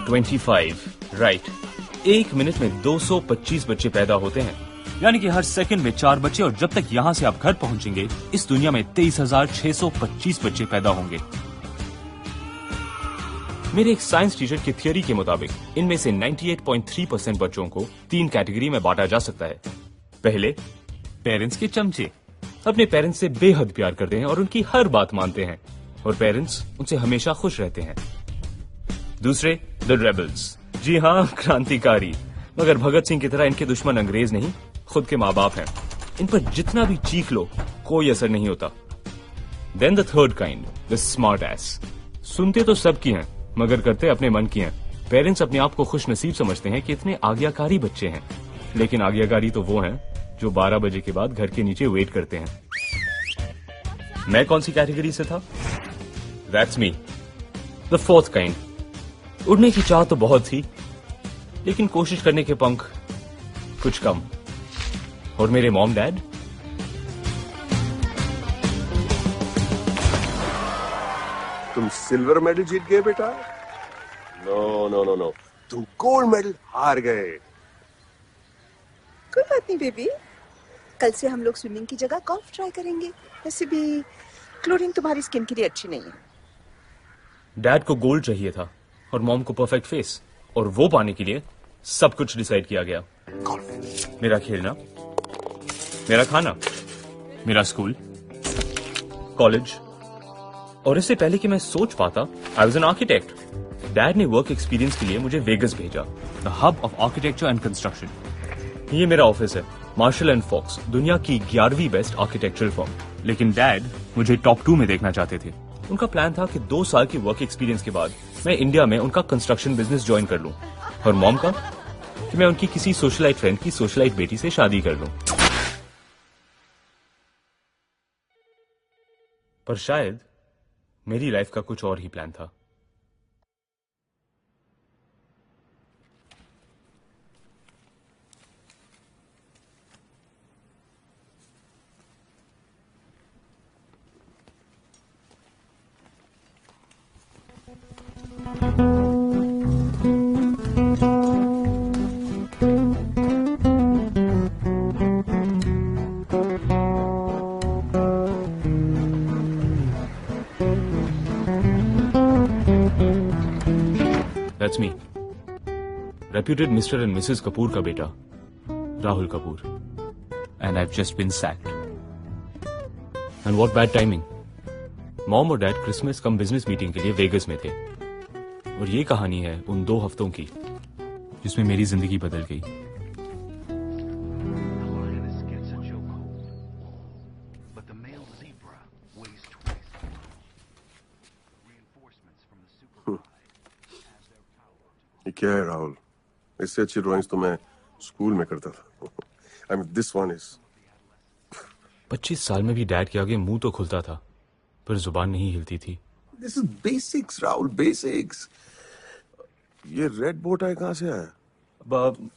225, right. एक minute में 225 बच्चे पैदा होते हैं, यानी कि हर सेकंड में 4 बच्चे, और जब तक यहाँ से आप घर पहुँचेंगे इस दुनिया में 23,625 बच्चे पैदा होंगे। मेरे एक साइंस टीचर की थियोरी के मुताबिक इनमें से 98.3% बच्चों को 3 कैटेगरी में बांटा जा सकता है। पहले, पेरेंट्स के चमचे, अपने पेरेंट्स से बेहद प्यार करते हैं और उनकी हर बात मानते हैं, और पेरेंट्स उनसे हमेशा खुश रहते हैं। दूसरे, द रेबल्स, जी हाँ, क्रांतिकारी, मगर भगत सिंह की तरह इनके दुश्मन अंग्रेज नहीं, खुद के माँ बाप हैं। इन पर जितना भी चीख लो कोई असर नहीं होता। Then the third kind, the smart ass, सुनते तो सबकी हैं मगर करते अपने मन की हैं। पेरेंट्स अपने आप को खुश नसीब समझते हैं कि इतने आज्ञाकारी बच्चे हैं, लेकिन आज्ञाकारी तो वो हैं जो 12 बजे के बाद घर के नीचे वेट करते हैं। मैं कौन सी कैटेगरी से था? That's me, the fourth kind. उड़ने की चाह तो बहुत थी, लेकिन कोशिश करने के पंख कुछ कम। और मेरे मॉम डैड, तुम सिल्वर मेडल जीत गए बेटा। नो नो नो नो, तुम गोल्ड मेडल हार गए। कोई बात नहीं बेबी, कल से हम लोग स्विमिंग की जगह गोल्फ ट्राई करेंगे। वैसे भी क्लोरीन तुम्हारी स्किन के लिए अच्छी नहीं है। डैड को गोल्ड चाहिए था और मॉम को परफेक्ट फेस, और वो पाने के लिए सब कुछ डिसाइड किया गया। मेरा खेलना, मेरा खाना, मेरा स्कूल, कॉलेज, और इससे पहले कि मैं सोच पाता, I was an architect. Dad ने वर्क एक्सपीरियंस के लिए मुझे वेगस भेजा, the hub of architecture and construction. ये मेरा ऑफिस है, मार्शल एंड फॉक्स, दुनिया की 11वीं बेस्ट आर्किटेक्चरल फर्म। लेकिन डैड मुझे टॉप 2 में देखना चाहते थे। उनका प्लान था कि 2 साल की वर्क एक्सपीरियंस के बाद मैं इंडिया में उनका कंस्ट्रक्शन बिजनेस ज्वाइन कर लूं, और मॉम का कि मैं उनकी किसी सोशलाइट फ्रेंड की सोशलाइट बेटी से शादी कर लूं। पर शायद मेरी लाइफ का कुछ और ही प्लान था। That's me, reputed Mr. and Mrs. Kapoor का बेटा, Rahul Kapoor, And I've just been sacked. and what bad timing. Mom और डैड क्रिसमस कम बिजनेस मीटिंग के लिए वेगस में थे, और ये कहानी है उन 2 हफ्तों की जिसमें मेरी जिंदगी बदल गई। क्या है राहुल, इससे अच्छी ड्राइंग्स तो मैं स्कूल में करता था। I mean this one is 25 साल में भी डैड के आगे मुंह तो खुलता था, पर जुबान नहीं हिलती थी। This is basics Rahul, basics. ये रेड बोट है कहाँ से आया?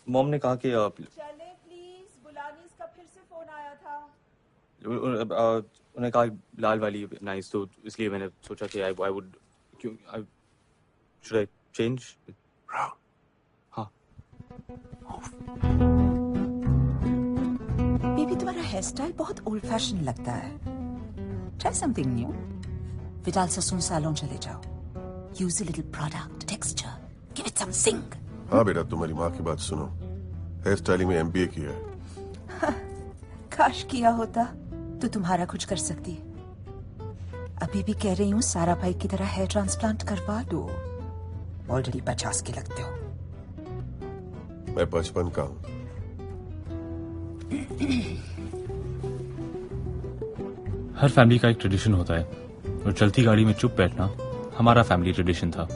मॉम ने कहा कि चले प्लीज, बुलानी, इसका फिर से फोन आया था। उन्हें कहा लाल वाली नाइस, तो इसलिए मैंने सोचा कि I would should I change. Rahul, हाँ बेबी तुम्हारा हेयर स्टाइल बहुत ओल्ड फैशन लगता है। Try something new. Vidal Sassoon salon चले जाओ। Use a little product, texture, give it some zing. हाँ बेटा, तुम्हारी माँ की बात सुनो। हेयर स्टाइलिंग में MBA किया है। काश किया होता तो तुम्हारा कुछ कर सकती। अभी भी कह रही हूँ सारा भाई की तरह हेयर ट्रांसप्लांट करवा दो। ऑलरेडी 50 के लगते हो। मैं 55 का हूँ। हर फैमिली का एक ट्रेडिशन होता है, और चलती गाड़ी में चुप बैठना हमारा फैमिली ट्रेडिशन था।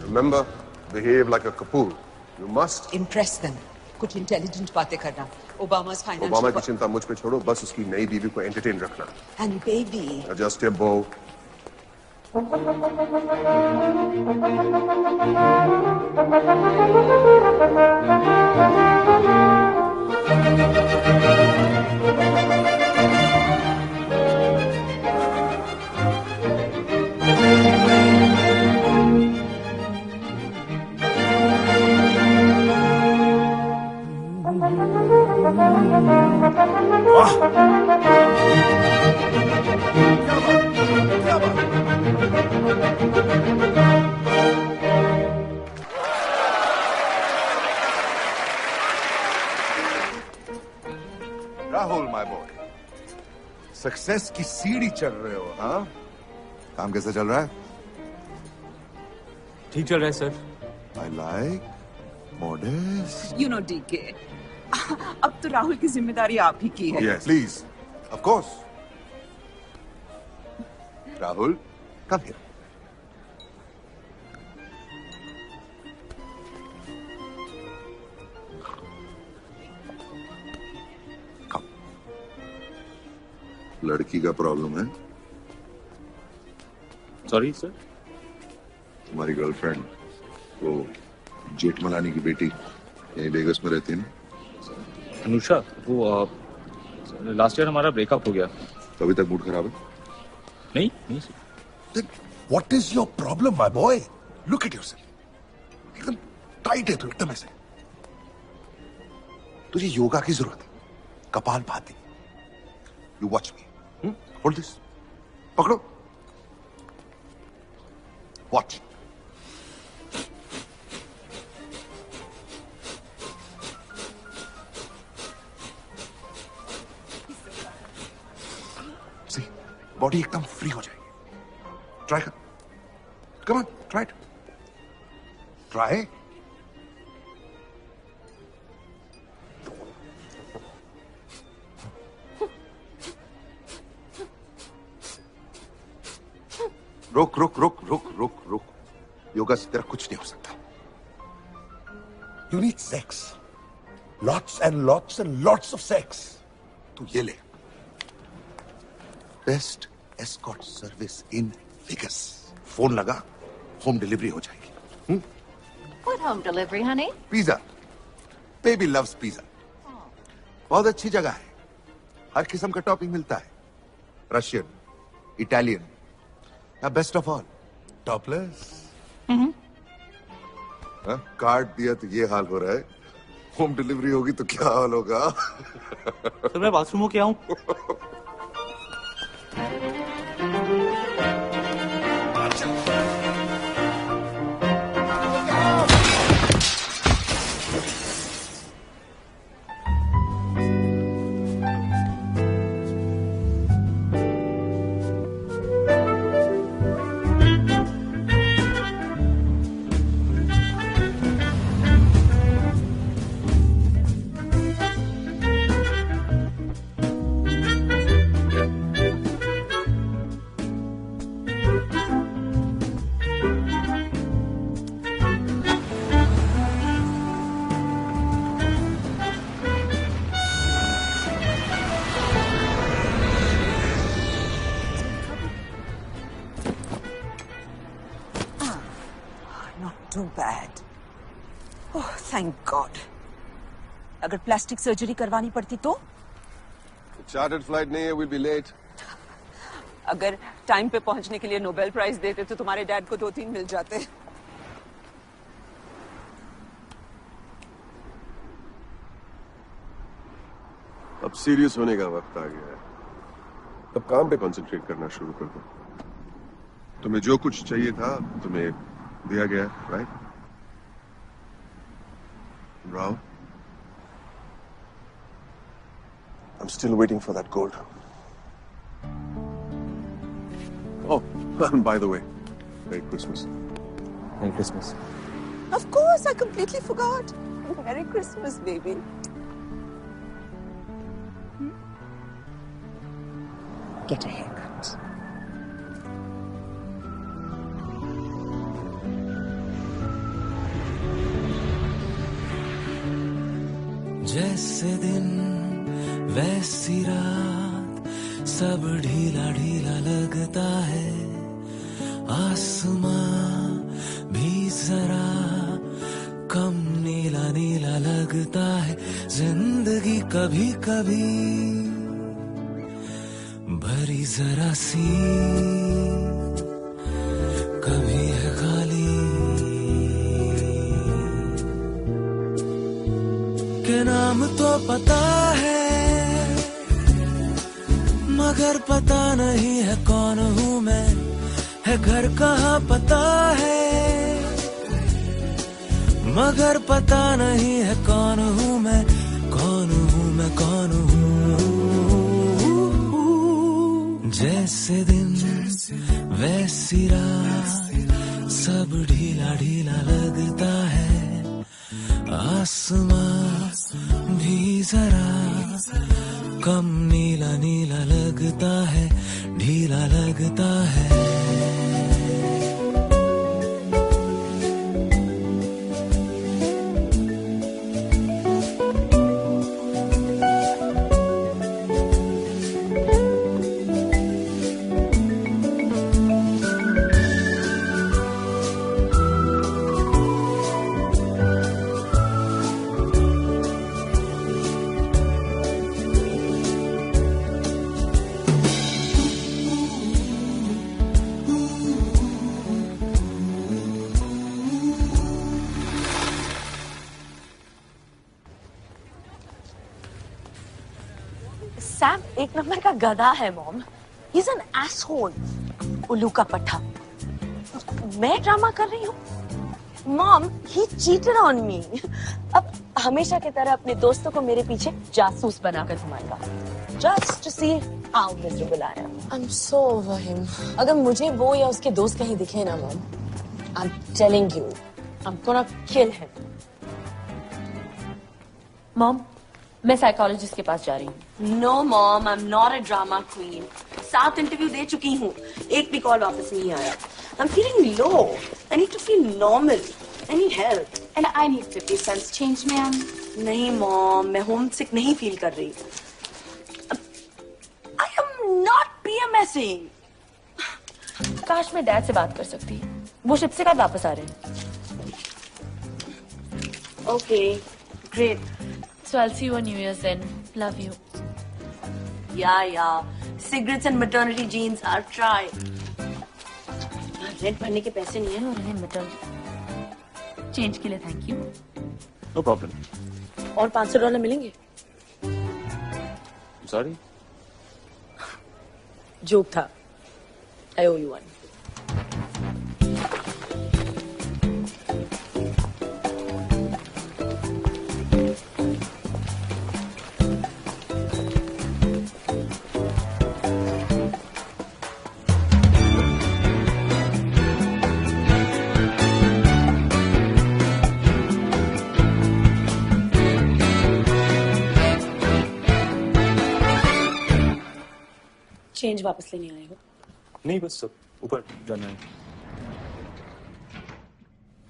Remember, behave like a Kapoor. You must. Impress them. कुछ इंटेलिजेंट बातें करना। ओबामा's financial. ओबामा की चिंता मुझ पे छोड़ो, बस उसकी नई बीवी को एंटरटेन रखना। And baby. Adjust your bow. Rahul my boy, success की सीढ़ी चढ़ रहे हो। हाँ, काम कैसा चल रहा है? ठीक चल रहा है sir. I like modest. You know DK, अब तो राहुल की जिम्मेदारी आप ही की है। Yes. Please, of course. Rahul, come here. लड़की का प्रॉब्लम है? Sorry sir. तुम्हारी गर्लफ्रेंड, वो जेठमलानी की बेटी, यही वेगस में रहती है ना? अनुषा, वो लास्ट ईयर हमारा ब्रेकअप हो गया। तो अभी तक मूड खराब है? नहीं sir. What is your problem, my boy? Look at yourself. एकदम टाइट है तू, एकदम ऐसे। तुझे योगा की जरूरत है, kapalbhati. You watch me. Hold this. पकड़ो। Watch. See, बॉडी एकदम फ्री हो जाएगी। ट्राई कर। Come on, try it. Try. रुक रुक रुक रुक रुक रुक। योगा से तेरा कुछ नहीं हो सकता। You need sex. Lots and lots and lots of sex. तू ये ले। Best escort service in Vegas. Phone लगा, होम डिलीवरी हो जाएगी। What home delivery, honey? Pizza. Baby loves pizza. बहुत अच्छी जगह है, हर किस्म का टॉपिंग मिलता है। Russian, Italian, best of all topless. Card दिया तो ये हाल हो रहा है, होम डिलीवरी होगी तो क्या हाल होगा? सर मैं बाथरूम होके आऊं? Too bad. Oh thank God. अगर प्लास्टिक सर्जरी करवानी पड़ती तो? चार्टर्ड फ्लाइट नहीं है, we'll be late. अगर टाइम पे पहुंचने के लिए नोबेल प्राइज देते तो तुम्हारे डैड को 2-3 मिल जाते। अब सीरियस होने का वक्त आ गया है। अब काम पे कंसंट्रेट करना शुरू कर दो। तुम्हें जो कुछ चाहिए था तुम्हें दिया गया, right? Rao, I'm still waiting for that gold. Oh, by the way, Merry Christmas. Merry Christmas. Of course, I completely forgot. Merry Christmas, baby. Get a haircut. जैसे दिन वैसी रात, सब ढीला ढीला लगता है। आसमां भी जरा कम नीला नीला लगता है। जिंदगी कभी कभी भरी जरा सी, कभी है खाली। के नाम तो पता है मगर पता नहीं है कौन हूँ मैं। है घर कहाँ पता है मगर पता नहीं है कौन हूँ मैं। कौन हूँ मैं, कौन हूँ। जैसे दिन वैसी रात, सब ढीला ढीला लगता है। आसमां भी जरा कम नीला नीला लगता है, ढीला लगता है। सैम एक नंबर का गधा है mom. He is an asshole. उल्लू का पट्टा। मैं ड्रामा कर रही हूँ mom. He cheated on me. अब हमेशा की तरह अपने दोस्तों को मेरे पीछे जासूस बनाकर घुमाएगा, just to see how miserable I am. I am so over him. अगर मुझे वो या उसके दोस्त कहीं दिखे ना mom, I am telling you, I am gonna kill him. Mom, मैं साइकोलॉजिस्ट के पास जा रही हूँ। No mom, I am not a drama queen. 7 interview दे चुकी हूँ, एक भी कॉल वापस नहीं आया। I am feeling low. I need to feel normal. I need help. And I need 50 cents change ma'am. नहीं मॉम, मैं होम सिक नहीं फील कर रही। आई एम नॉट PMSing। काश मैं डैड से बात कर सकती। वो शिप से कब वापस आ रहे हैं? Okay great. So I'll see you on New Year's then. Love you. Yeah. Cigarettes and maternity jeans are try. Rent भरने के पैसे नहीं है। और इन्हें मिटल चेंज के लिए थैंक यू। No problem. और $500 मिलेंगे? सॉरी। जोक था। I owe you one. Change वापस लेने आए हो? नहीं, बस सब ऊपर जाना है।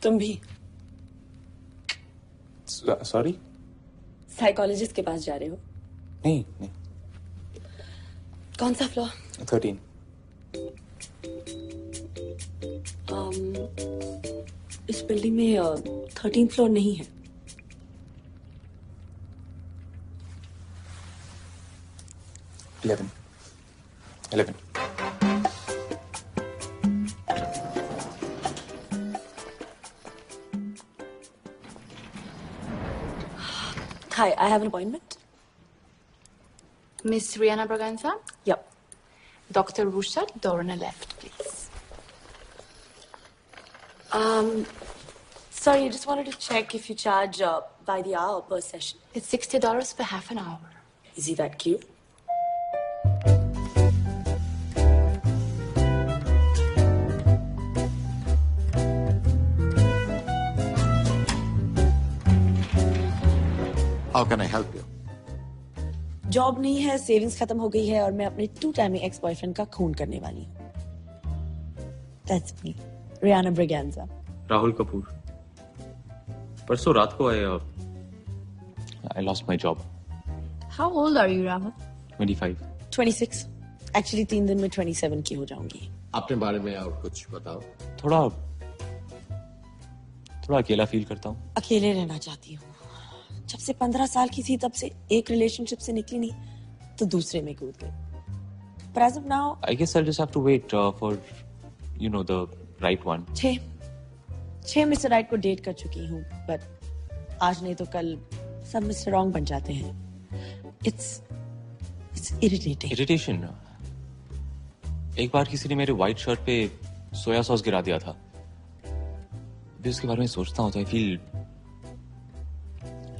तुम भी सॉरी? साइकोलॉजिस्ट के पास जा रहे हो? नहीं। कौन सा फ्लोर? 13। इस बिल्डिंग में 13th फ्लोर नहीं है। Eleven. Hi, I have an appointment. Miss Rihanna Braganza? Yep. Dr. Rusha, door on the left, please. Sorry, I just wanted to check if you charge by the hour or per session. It's $60 for half an hour. Is he that cute? How can I help you? Job नहीं है, savings खत्म हो गई है और मैं अपने 2 timing ex boyfriend का खून करने वाली हूँ। That's me, Rihanna Braganza. Rahul Kapoor. परसों रात को I lost my job. How old are you, Rahul? 25. 26. Actually 3 दिन में 27 की हो जाऊंगी। अपने बारे में और कुछ बताओ। थोड़ा अकेला फील करता हूँ। अकेले रहना चाहती हूँ। जब से 15 साल की थी तब से एक रिलेशनशिप से निकली नहीं तो दूसरे में कूद गई। But as of now, I guess I'll just have to wait for, the right one. 6 mister right को डेट कर चुकी हूँ, बट आज नहीं तो कल सब मिस्टर रॉन्ग बन जाते हैं। It's irritating. Irritation. एक बार किसी ने मेरे व्हाइट शर्ट पे सोया सॉस गिरा दिया था। भी उसके बारे में सोचता हूँ तो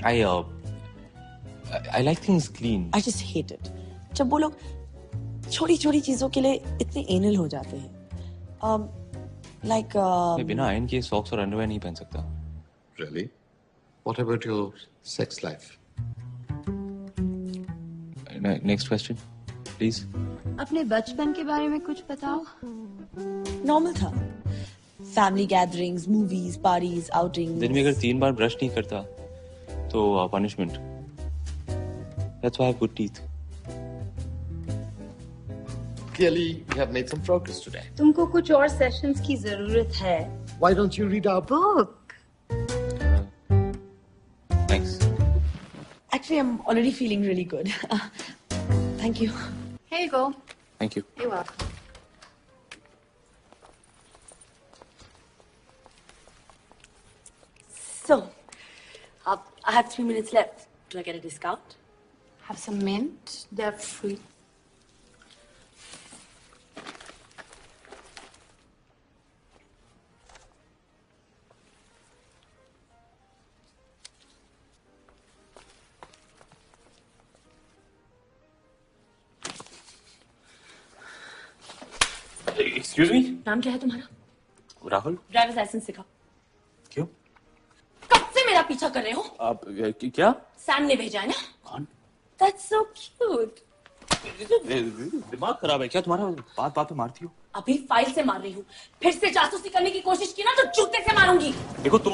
I like things clean. I just hate it. जब वो लोग छोटी छोटी चीजों के लिए इतने एनल हो जाते हैं। मैं बिना आयरन के सॉक्स और अंडरवेयर नहीं पहन सकता। Really? What about your sex life? Next question, please. अपने बचपन के बारे में कुछ बताओ। नॉर्मल था। Family gatherings, movies, parties, outings. दिन में अगर 3 बार ब्रश नहीं करता तो punishment. That's why I have good teeth. Clearly, you have made some progress today. तुमको कुछ और सेशंस की जरूरत है। Why don't you read our book? Thanks. Actually, I'm already feeling really good. Thank you. Here you go. Thank you. You're welcome. So, I have 3 minutes left. Do I get a discount? Have some mint. They're free. Excuse me. नाम क्या है तुम्हारा? Rahul. Drivers licence दिखाओ। क्यों? कब से मेरा पीछा कर रहे हो? आप क्या? सैम ने भेजा है ना? कौन? That's so cute. दिमाग खराब है क्या तुम्हारा? बात पे मारती हो। अभी फाइल से मार रही हूँ, फिर से जासूसी करने की कोशिश की ना तो जूते से मारूंगी। देखो तुम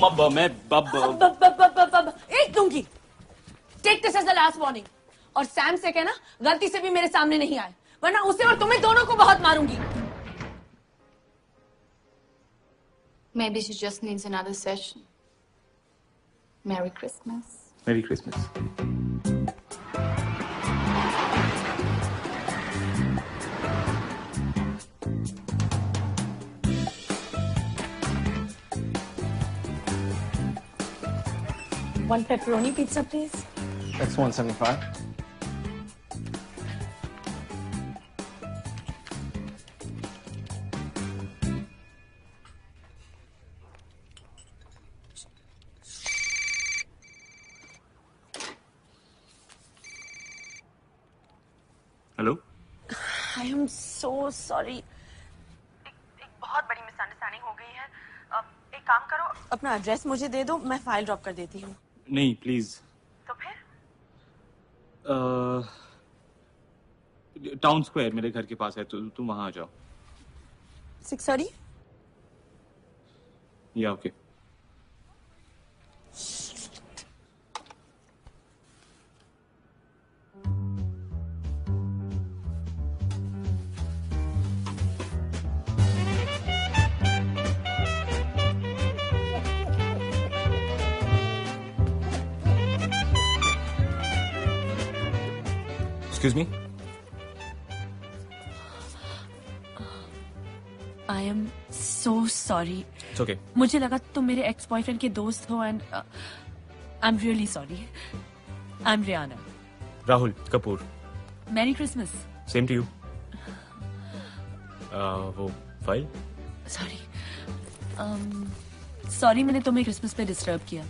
एक दूंगी। Take this as the last warning. और सैम से कहना गलती से भी मेरे सामने नहीं आए, वरना उसे और तुम्हें दोनों को बहुत मारूंगी। Maybe she just needs another session. Merry Christmas. Merry Christmas. One pepperoni pizza, please. That's $175. Hello. I am so sorry. एक बहुत बड़ी मिसअंडरस्टैंडिंग हो गई है। एक काम करो, अपना एड्रेस मुझे दे दो, मैं फाइल ड्रॉप कर देती हूँ। नहीं प्लीज। तो फिर? टाउन स्क्वायर मेरे घर के पास है, तो तुम वहां आ जाओ। 6:30? या okay. Excuse me, I am so sorry. It's okay. मुझे लगा तुम मेरे एक्स बॉयफ्रेंड के दोस्त हो and I am really sorry. I am Riana. Rahul Kapoor. Merry Christmas. Same to you. वो फाइल। सॉरी सॉरी, मैंने तुम्हें क्रिसमस पे डिस्टर्ब किया।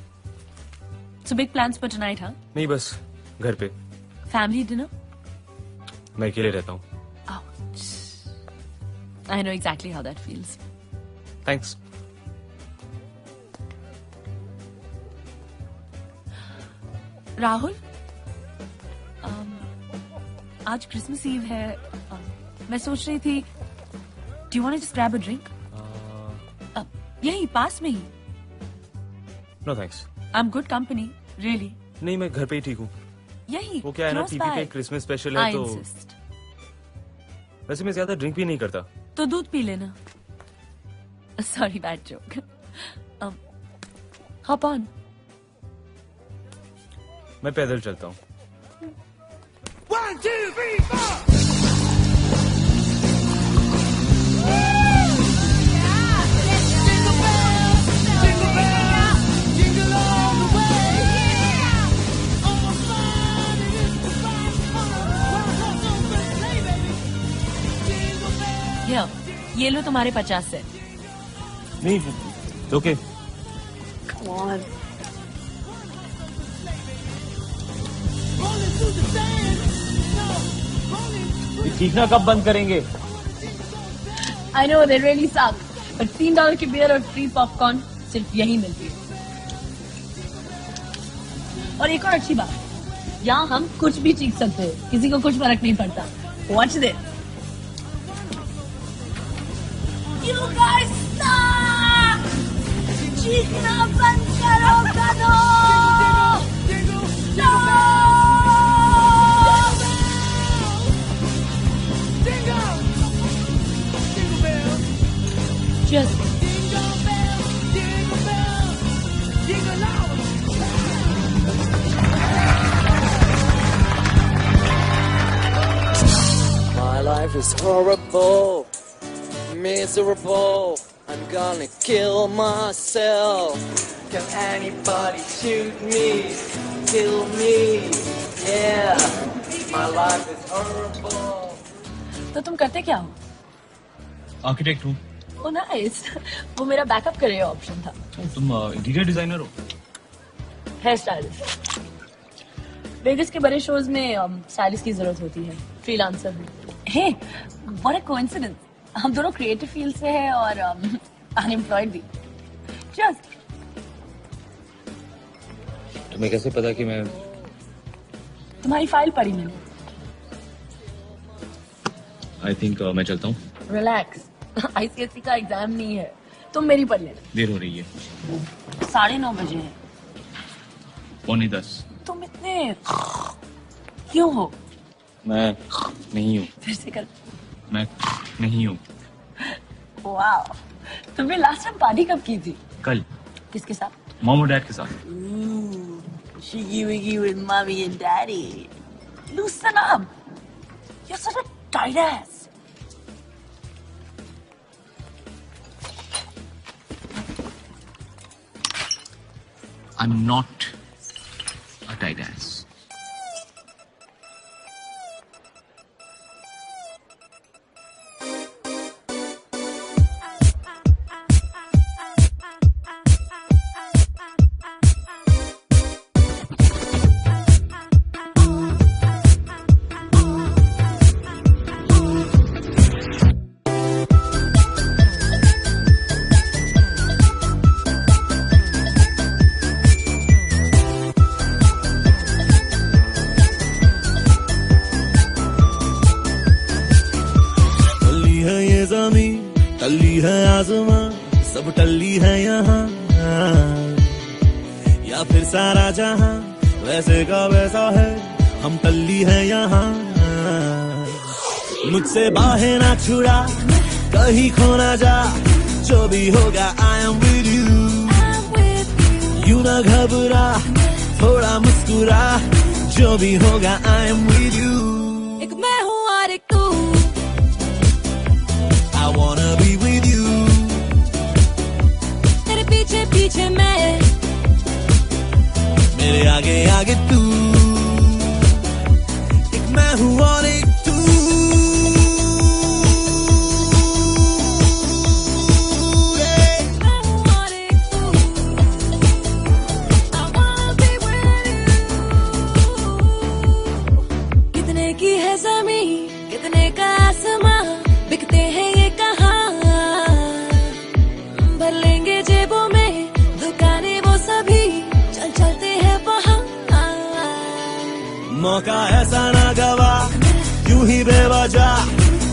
So big plans for tonight? हाँ, नहीं, बस घर पे फैमिली डिनर। मैं अकेले रहता हूँ। I know exactly how that feels. Thanks. Rahul, आज क्रिसमस ईव है। मैं सोच रही थी, do you want to just grab a drink? यही पास में ही। No thanks. I'm good company, really. नहीं, मैं घर पे ही ठीक हूँ। यही वो क्या है ना, close टीवी पे by. क्रिसमस स्पेशल है I तो insist. वैसे मैं ज्यादा ड्रिंक भी नहीं करता। तो दूध पी लेना। Sorry, bad joke. Hop on. मैं पैदल चलता हूँ। 1, 2, 3, 4. ये लो तुम्हारे 50 से। नहीं, ओके। Come on. सीखना कब बंद करेंगे? I know they really suck, but $3 की बियर और फ्री पॉपकॉर्न सिर्फ यही मिलती है। और एक और अच्छी बात, यहाँ हम कुछ भी चीख सकते हैं, किसी को कुछ फर्क नहीं पड़ता। Watch this. You guys suck! चीखना बंद करो गधो! Just My life is horrible, miserable. I'm gonna kill myself. Can anybody shoot me? Kill me. Yeah. My life is horrible. तो तुम करते क्या हो? आर्किटेक्ट हूँ। Oh nice. वो मेरा बैकअप करियर ऑप्शन था। तुम इंटीरियर डिजाइनर हो? Hair stylist. वेगस के बड़े शोज में स्टाइलिस्ट की जरूरत होती है, फ्रीलांसर भी। हे, व्हाट अ कोइंसिडेंस। हम दोनों क्रिएटिव फील्ड से हैं और अनएम्प्लॉयड भी। जस्ट तुम्हें कैसे पता कि मैं? तुम्हारी फाइल पढ़ी मैंने। आई थिंक मैं चलता हूँ। रिलैक्स, आईसीएसई का एग्जाम नहीं है, तुम मेरी पढ़ लेना। देर हो रही है। 9:30 बजे है। 9:45। तुम इतने क्यों हो? मैं नहीं हूँ। फिर से कर। मैं नहीं हूँ। वाह, तुमने लास्ट टाइम पार्टी कब की थी? कल। किसके साथ? मॉम और डैड के साथ। Shiggy wiggy with mommy and daddy. Loosen up. You're such a tight ass. I'm not a tight ass. टल्ली है आसमां, सब टल्ली है यहाँ, या फिर सारा जहां वैसे का वैसा है, हम टल्ली है यहाँ। मुझसे बाहें ना छुड़ा, कहीं खो ना जा, जो भी होगा I am with you. You ना घबरा, थोड़ा मुस्कुरा, जो भी होगा आई एम विद यू। एक मैं हूँ और एक तू, I wanna be with you. तेरे पीछे पीछे मैं, मेरे आगे आगे तू, एक मैं हूँ और एक तू. कितने का आसमां, बिकते हैं ये कहाँ, भर लेंगे जेबों में दुकानें वो सभी, चल चलते हैं वहाँ. मौका ऐसा ना गवा, यूं ही बेवजह,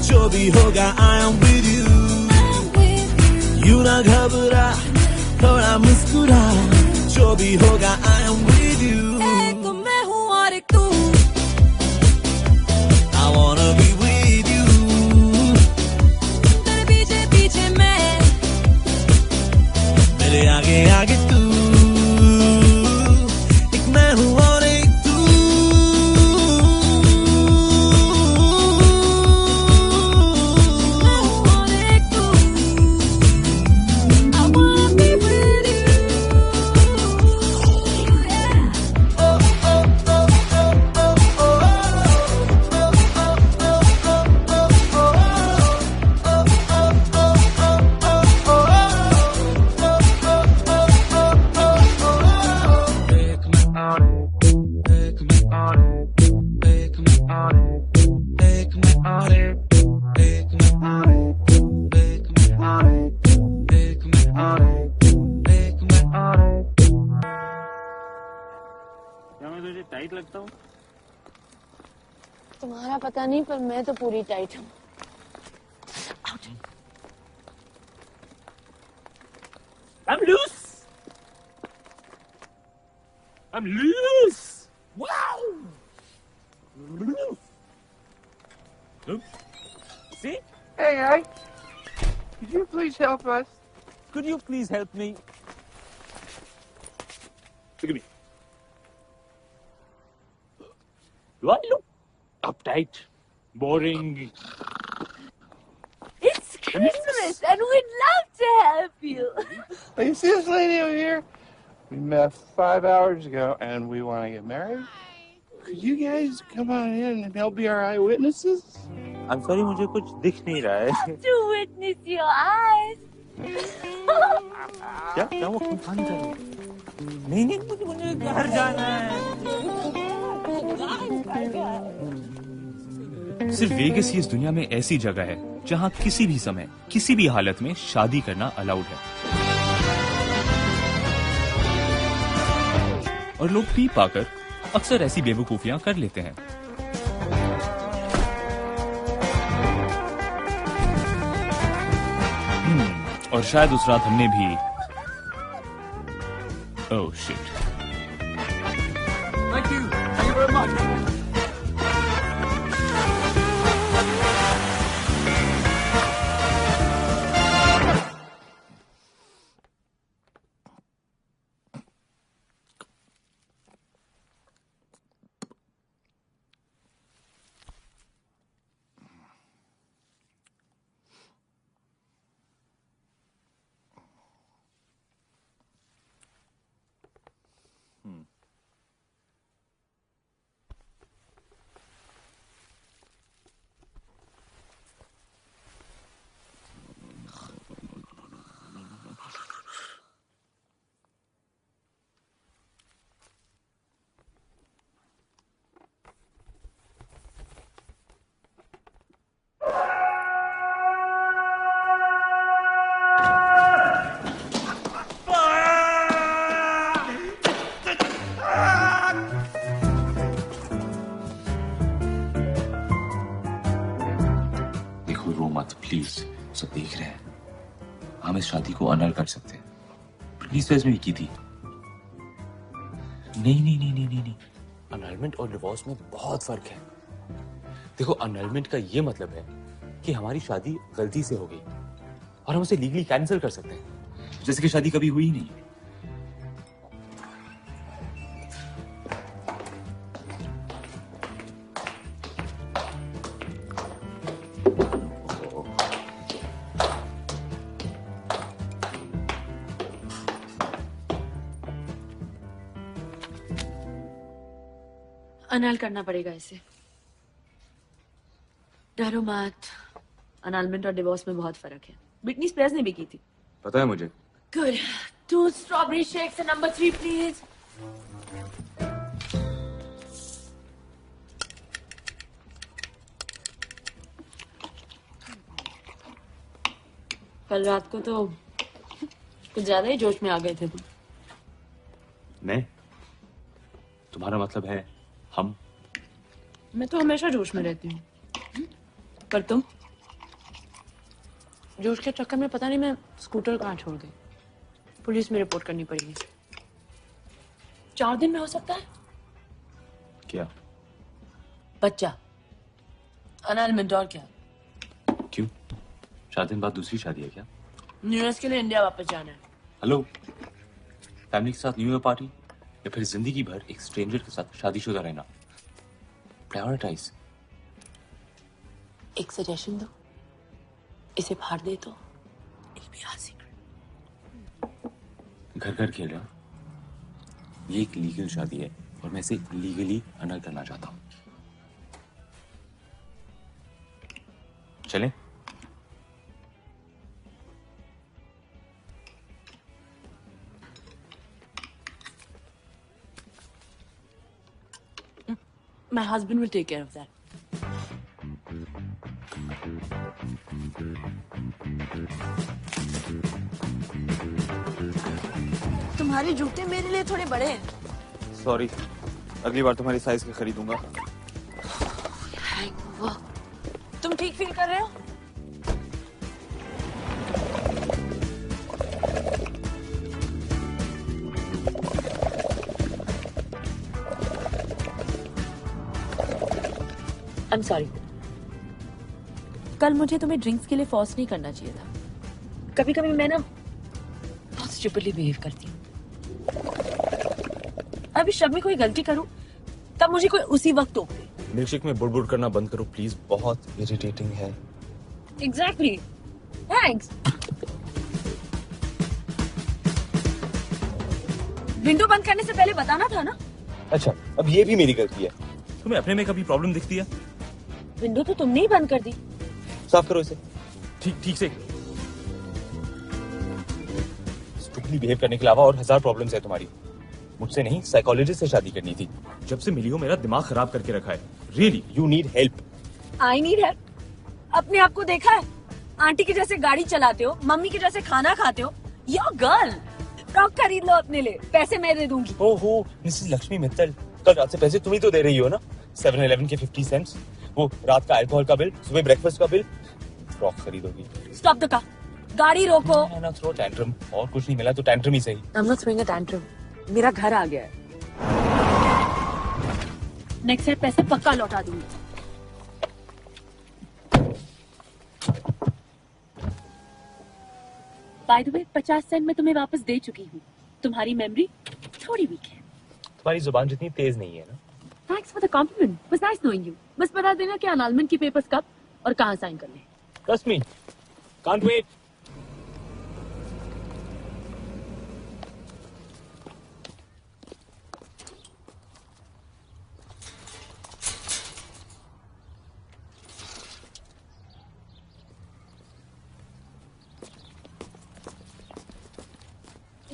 जो भी होगा I am with you. यूं ना घबरा, थोड़ा मुस्कुरा, जो भी होगा I am with you. एक मैं हूँ और एक तू, I wanna be with you. तेरे पीछे पीछे मैं, मेरे आगे आगे तू, एक मैं हूँ और एक तू. मैं हूँ और एक तू, I wanna be with you. Oh, oh, oh, oh, oh, oh. क्या मैं तुझे टाइट लगता हूँ? तुम्हारा पता नहीं, पर मैं तो पूरी टाइट हूँ. I'm loose. I'm loose. Wow. Loose. Oops. See? Hey, Ike. Could you please help us? Could you please help me? Look at me. Do I look uptight, boring? It's Christmas and we'd love to help you. Hey, you see this lady over here? We met 5 hours ago and we want to get married. Could you guys come on in and help be our eyewitnesses? I'm sorry, मुझे कुछ दिख नहीं रहा है. To witness your eyes. क्या वो पानी कर रही है? नहीं मुझे घर जाना है. सिर्फ वेगस ही इस दुनिया में ऐसी जगह है जहां किसी भी समय, किसी भी हालत में शादी करना अलाउड है. और लोग पी पाकर अक्सर ऐसी बेवकूफियां कर लेते हैं. और शायद उस रात हमने भी oh shit. Thank you very much. Please, सब देख रहे हैं. हम इस शादी को अनल कर सकते हैं. प्लीज फेज में की थी. नहीं. अनलमेंट और डिवोर्स में बहुत फर्क है. देखो, अनलमेंट का ये मतलब है कि हमारी शादी गलती से हो गई और हम उसे लीगली कैंसिल कर सकते हैं, जैसे कि शादी कभी हुई ही नहीं. अनल करना पड़ेगा इसे। डरो मत, अनलमेंट और डिवोर्स में बहुत फर्क है। ब्रिटनी स्पीयर्स ने भी की थी। पता है मुझे। Good. 2 strawberry shakes and number 3 please. कल रात को तो कुछ ज्यादा ही जोश में आ गए थे तुम। मैं? तुम्हारा मतलब है हम? मैं तो हमेशा जोश में रहती हूँ, पर तुम? जोश के चक्कर में पता नहीं मैं स्कूटर कहाँ छोड़ गई। पुलिस में रिपोर्ट करनी पड़ेगी। 4 दिन में हो सकता है? क्या? बच्चा, अनलमेंट और क्या? क्यों? 4 दिन बाद दूसरी शादी है क्या? न्यू ईयर के लिए इंडिया वापस जाना है। हेलो, फैमिली के साथ न्यू ईयर पार्टी या फिर जिंदगी भर एक स्ट्रेंजर के साथ शादीशुदा रहना? प्रायोरिटाइज। एक सजेशन दो, इसे फाड़ दे तो it'll be our secret. घर घर खेल रहे हो। ये एक लीगल शादी है और मैं इसे लीगली अनल करना चाहता हूँ। चलें? My husband will take care of that. तुम्हारे जूते मेरे लिए थोड़े बड़े हैं। सॉरी, अगली बार तुम्हारी साइज के खरीदूंगा। तुम ठीक फील कर रहे हो? I'm sorry. कल मुझे तुम्हें ड्रिंक्स के लिए फोर्स नहीं करना चाहिए था। कभी कभी मैं ना बहुत स्टूपिडली बिहेव करती हूँ। अभी शब में कोई गलती करूं तब मुझे कोई उसी वक्त टोक दे। मिल्कशेक में बुड़बुड़ करना बंद करो प्लीज, बहुत इरिटेटिंग है। Exactly. Thanks. विंडो बंद करने से पहले बताना था ना। अच्छा, अब ये भी मेरी गलती है। तुम्हें अपने में कभी प्रॉब्लम दिखती है? विंडो तो तुमने ही बंद कर दी। साफ करो इसे। ठीक से। स्टूपिडली बिहेव करने के अलावा और 1000 प्रॉब्लम्स है तुम्हारी। मुझसे नहीं, साइकोलॉजिस्ट से शादी करनी थी। जब से मिली हो मेरा दिमाग खराब करके रखा है। Really, you need help. I need help. अपने आप को देखा है? आंटी के जैसे गाड़ी चलाते हो, मम्मी के जैसे खाना खाते हो। योर गर्ल, फ्रॉक खरीद लो अपने लिए, पैसे मैं दे दूंगी। ओहो, मिसेस लक्ष्मी मित्तल, कल रात से पैसे तुम ही तो दे रही हो ना। 7-Eleven के 50 सेंट्स, वो रात का अल्कोहल का बिल, सुबह ब्रेकफास्ट का बिल। फ्रॉक खरीदोगी? स्टॉप द कार, गाड़ी रोको। ना थ्रो टैंट्रम, और कुछ नहीं मिला तो टैंट्रम ही सही। I'm not throwing a tantrum. मेरा घर आ गया है। नेक्स्ट टाइम पैसे पक्का लौटा दूंगी। बाय द वे, 50 सेंट मैं तुम्हें वापस दे चुकी हूँ। तुम्हारी मेमोरी थोड़ी वीक है। तुम्हारी जुबान जितनी तेज नहीं है ना। Thanks for the compliment, was nice knowing you. बस बता देना कि अनलमेंट की पेपर्स कब और कहाँ साइन करने हैं। Trust me, can't wait.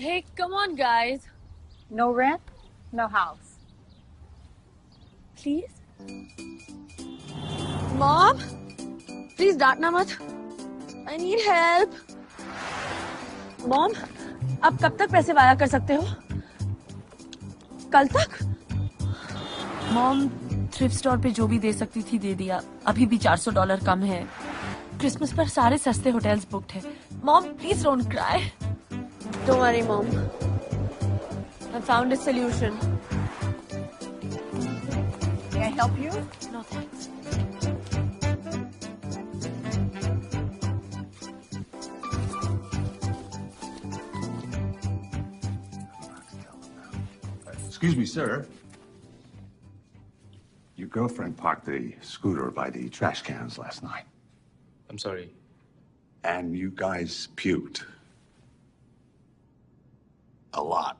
Hey, come on guys. No rent, no house. Please? Mom? Please डांटना मत. I need help. Mom, आप कब तक पैसे वाया कर सकते हो? कल तक? Mom, थ्रिफ्ट स्टोर पे जो भी दे सकती थी दे दिया। अभी भी $400 कम है। क्रिसमस पर सारे सस्ते होटल्स बुक्ड हैं। Mom, please don't cry. Don't worry, Mom. I found a solution. May I help you? No thanks. Excuse me, sir. Your girlfriend parked the scooter by the trash cans last night. I'm sorry. And you guys puked. A lot.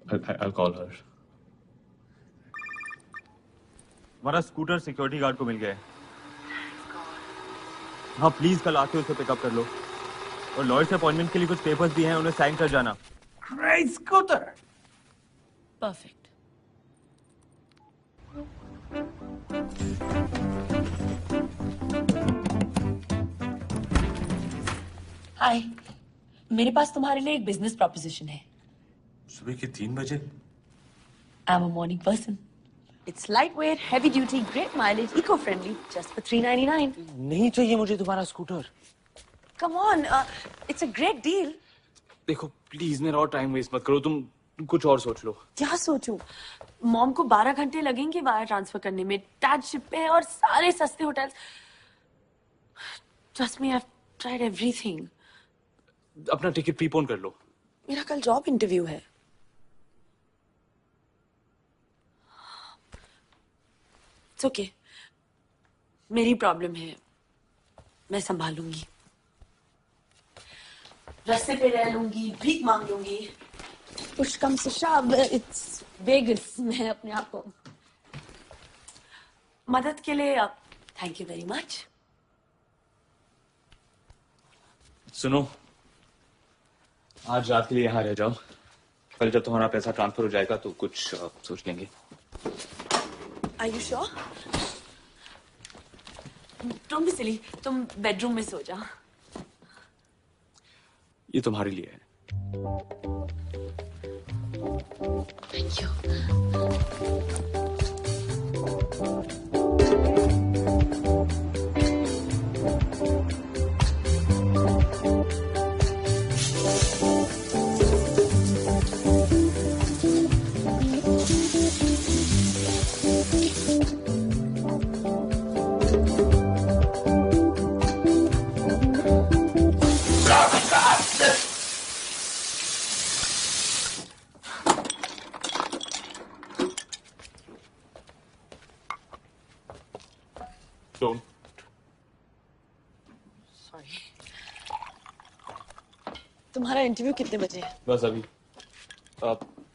I'll call her. हमारा scooter security guard को मिल गया है। हाँ please कल आके उसे pickup कर लो और लॉयर से अपॉइंटमेंट के लिए कुछ पेपर्स भी हैं, उन्हें साइन कर जाना। Great scooter. परफेक्ट। हाय, मेरे पास तुम्हारे लिए एक बिजनेस प्रपोजिशन है। सुबह के 3 बजे? I am a morning person. It's lightweight, heavy duty, great mileage, eco friendly, just for $3.99। नहीं चाहिए मुझे तुम्हारा scooter. Come on, it's a great deal. देखो प्लीज मेरा और टाइम वेस्ट मत करो, तुम कुछ और सोच लो। क्या सोचूं? मॉम को 12 घंटे लगेंगे वायर ट्रांसफर करने में, टैक्स शिप पे है और सारे सस्ते hotels. Trust me, I have tried everything. अपना टिकट प्रीपोन कर लो। मेरा कल जॉब इंटरव्यू है। इट्स ओके, मेरी प्रॉब्लम है, मैं संभालूंगी। रास्ते पे रह लूंगी, भीख मांग लूंगी। पुश कम से शव, इट्स वेगस। मैं अपने आप को मदद के लिए थैंक यू वेरी मच। सुनो, आज रात के लिए यहाँ रह जाओ, कल जब तुम्हारा पैसा ट्रांसफर हो जाएगा तो कुछ सोच लेंगे। Are you sure? Don't be silly, तुम बेडरूम में सो जाओ। ये तुम्हारे लिए है। Thank you. Don't. Sorry. तुम्हारा इंटरव्यू कितने बजे है? बस अभी।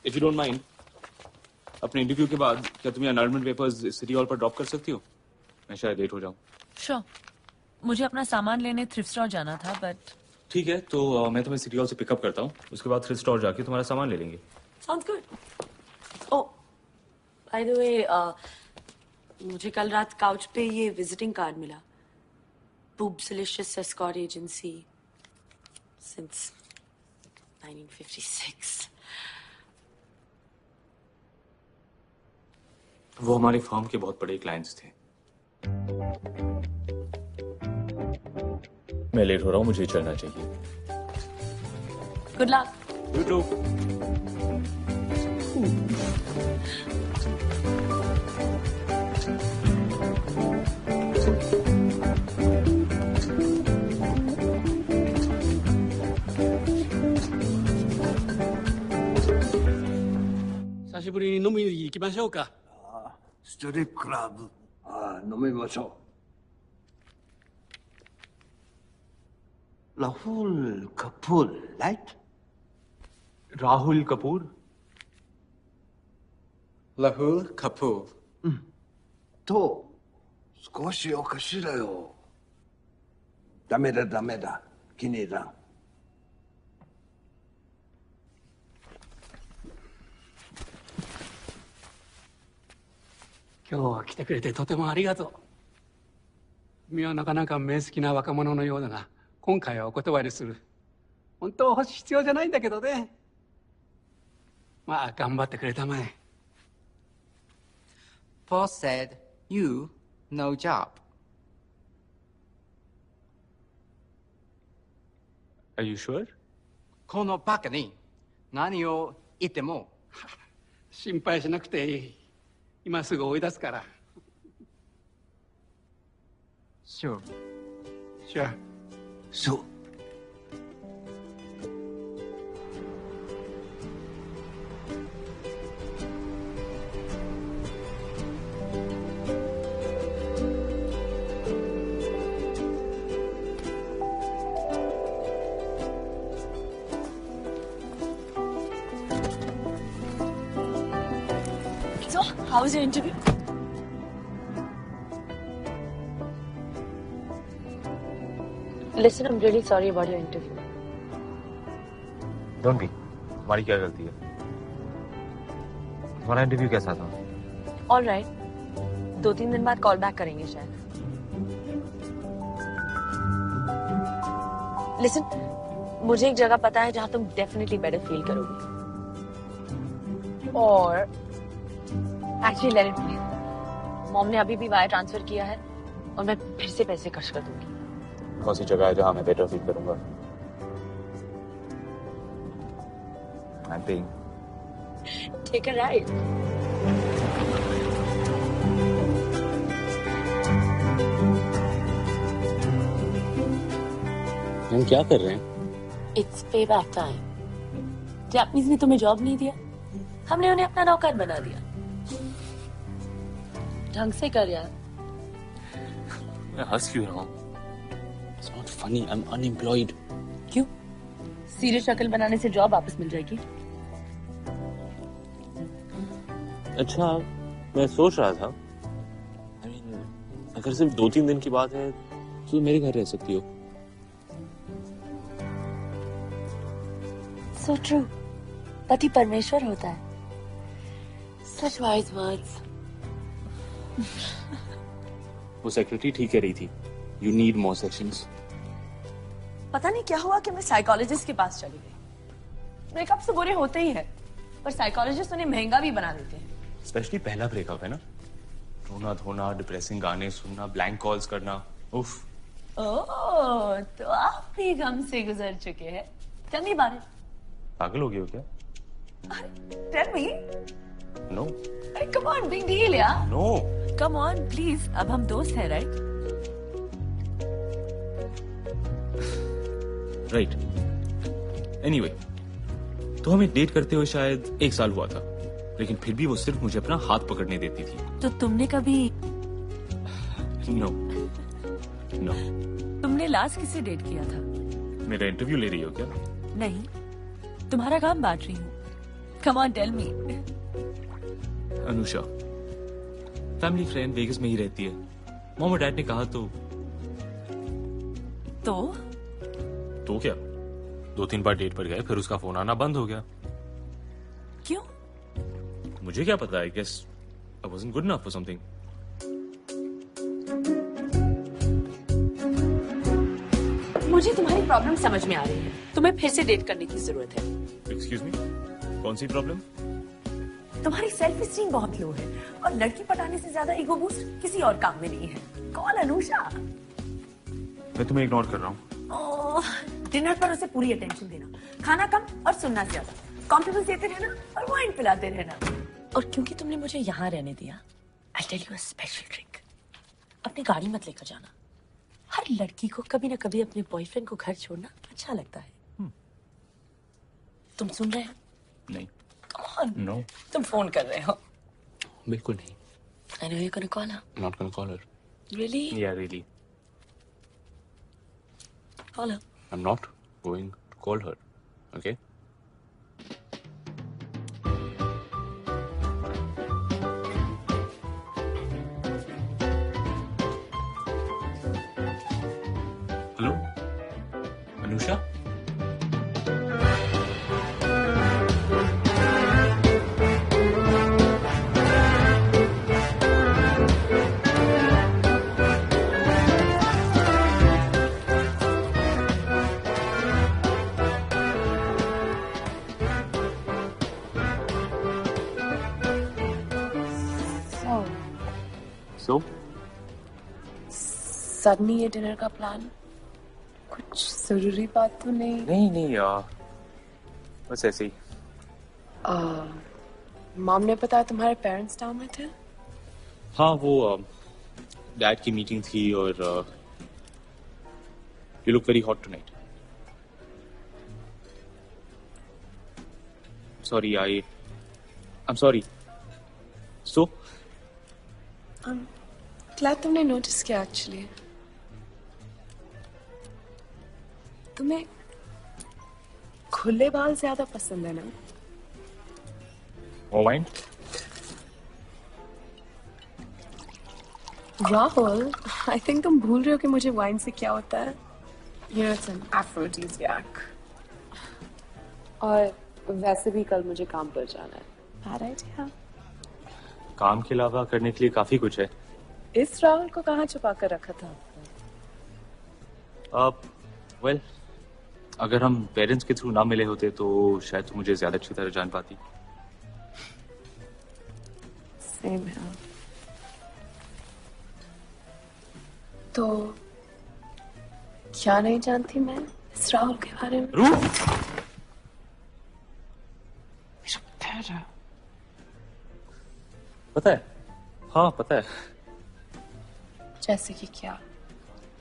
इफ यू डोंट माइंड, अपने इंटरव्यू के बाद क्या तुम्हें अनाउंसमेंट पेपर्स सिटी हॉल पर ड्रॉप कर सकती हो? मैं शायद लेट हो जाऊं। Sure. मुझे अपना सामान लेने थ्रिफ्ट स्टोर जाना था, बट ठीक है, तो मैं तुम्हें सिटी हॉल से पिकअप करता हूँ, उसके बाद थ्रिफ्ट स्टोर जाके तुम्हारा सामान ले लेंगे। Sounds good. Oh, by the way, मुझे कल रात काउच पे ये विजिटिंग कार्ड मिला। Boobsilicious Escort Agency since 1956. वो हमारे फर्म के बहुत बड़े क्लाइंट्स थे। मैं लेट हो रहा हूँ, मुझे चलना चाहिए। Good luck. You too.久しぶりに飲みに行きましょうか。ストリップクラブ。ああ、飲みましょう。ラフール・カプール、ライト？ Rahul Kapoor? Rahul Kapoor。と、少しおかしいだよ。ダメだ、ダメだ。気に入らん。今日は来てくれてとてもありがとう。君はなかなか目好きな若者のようだが、今回はお断りする。本当は必要じゃないんだけどね。まあ、頑張ってくれたまえ。Boss said, you, no job. Are you sure? このバカに何を言っても。心配しなくていい。今すぐ追い出すから。Sure. Sure. そう。How was your interview? Listen, I'm really sorry about your interview. Don't be, हमारी क्या गलती है? तुम्हारा इंटरव्यू कैसा था? All right. 2-3 दिन बाद call back करेंगे शायद. Listen, मुझे एक जगह पता है जहां तुम डेफिनेटली बेटर फील करोगी. और actually let it be. Mom ने अभी भी वायर ट्रांसफर किया है और मैं फिर से पैसे खर्च कर दूंगी. कौन सी जगह है जहां मैं बेटर फील करूंगा? I'm paying. Take a ride. हम क्या कर रहे हैं? It's payback time. जापानीज ने तुम्हें जॉब नहीं दिया, हमने उन्हें अपना नौकर बना दिया. ढंग से कर यार. मैं हंस क्यों रहा हूँ? It's not funny. I'm unemployed. क्यों? सीरियस शक्ल बनाने से जॉब वापस मिल जाएगी. अच्छा, मैं सोच रहा था, अगर सिर्फ 2-3 दिन की बात है तो मेरे घर रह सकती हो. So true. पति परमेश्वर होता है. Such wise words. वो सेक्रेटरी ठीक कह रही थी. You need more sections. पता नहीं क्या हुआ कि मैं साइकोलॉजिस्ट के पास चली गई. ब्रेकअप तो बुरे होते ही हैं, पर साइकोलॉजिस्ट उन्हें महंगा भी बना देते हैं. स्पेशली पहला ब्रेकअप है ना. रोना धोना, डिप्रेसिंग गाने सुनना, ब्लैंक कॉल्स करना. उफ. ओह, तो आप भी गम से गुजर चुके हैं. Tell me about it. पागल हो गए हो क्या? Tell me. No. Hey, come on, big deal यार. No. Come on, please. अब हम दोस्त हैं, right? राइट. एनीवे, तो हमें डेट करते हुए शायद 1 साल हुआ था, लेकिन फिर भी वो सिर्फ मुझे अपना हाथ पकड़ने देती थी. तो तुमने कभी नो. तुमने लास्ट किससे डेट किया था? मेरा इंटरव्यू ले रही हो क्या? नहीं, तुम्हारा काम बांट रही हूँ. Come on, tell me. Anusha, family friend, Vegas में ही रहती है. मॉम और डैड ने कहा तो क्या, 2-3 बार डेट पर गए, फिर उसका फोन आना बंद हो गया. क्यों? मुझे क्या पता. I guess I wasn't good enough for something. मुझे तुम्हारी प्रॉब्लम समझ में आ रही है. तुम्हें फिर से डेट करने की जरूरत है. एक्सक्यूज मी, कौन सी प्रॉब्लम? तुम्हारी सेल्फ स्टीम बहुत लो है और लड़की पटाने से ज्यादा ईगो बूस्ट किसी और काम में नहीं है. कॉल अनुषा. मैं तुम्हें इग्नोर कर रहा हूँ. डिनर पर उसे पूरी अटेंशन देना, खाना कम और सुनना ज्यादा, कॉम्प्लीमेंट्स देते रहना और वाइन पिलाते रहना. और क्योंकि तुमने मुझे यहाँ रहने दिया, I tell you a special trick. अपनी गाड़ी मत लेकर जाना. हर लड़की को कभी ना कभी अपने बॉयफ्रेंड को घर छोड़ना अच्छा लगता है. तुम सुन रहे हो? नहीं. Come on. No. तुम फोन कर रहे हो? बिल्कुल नहीं. I know you're gonna call her. I'm not gonna call her. Really? Yeah, really. Call her. I'm not going to call her. Okay? Hello? Anusha? So? Suddenly ये dinner का plan, कुछ जरूरी बात तो नहीं? नहीं बस ऐसे ही. मॉम ने बताया तुम्हारे पेरेंट्स टाउन में थे? हाँ, वो डैड की मीटिंग थी और you look very hot tonight. Sorry, I'm sorry. So? Glad तुमने नोटिस किया. एक्चुअली तुम्हें खुले बाल ज्यादा पसंद है ना? More wine? Rahul, I think तुम भूल रहे हो कि मुझे वाइन से क्या होता है? You know, it's an aphrodisiac. और वैसे भी कल मुझे काम पर जाना है. Bad idea. काम के अलावा करने के लिए काफी कुछ है. इस राहुल को कहाँ छुपा कर रखा था? वेल, अगर हम पेरेंट्स के थ्रू ना मिले होते तो शायद तुम मुझे ज्यादा अच्छी तरह जान पाती. Same here. तो क्या नहीं जानती मैं इस राहुल के बारे में? रूह! पता है? हाँ, पता है. जैसे कि क्या?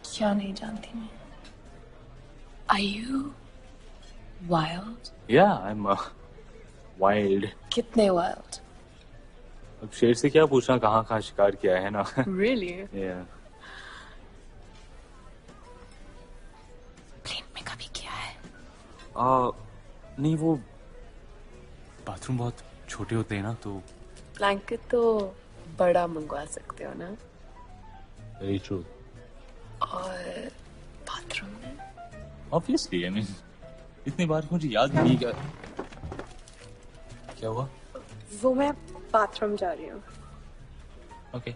क्या नहीं जानती मैं? Are you wild? Yeah, I'm wild. कितने wild? अब शेर से क्या पूछना कहाँ कहाँ शिकार किया है ना? Really? Yeah. प्लेन में कभी किया है? नहीं, वो बाथरूम बहुत छोटे होते हैं ना, तो ब्लैंकेट तो बड़ा मंगवा सकते हो ना? Very true. और बाथरूम में? ऑब्वियसली, आई मीन इतनी बार मुझे याद नहीं. क्या हुआ? वो मैं बाथरूम जा रही हूँ. Okay.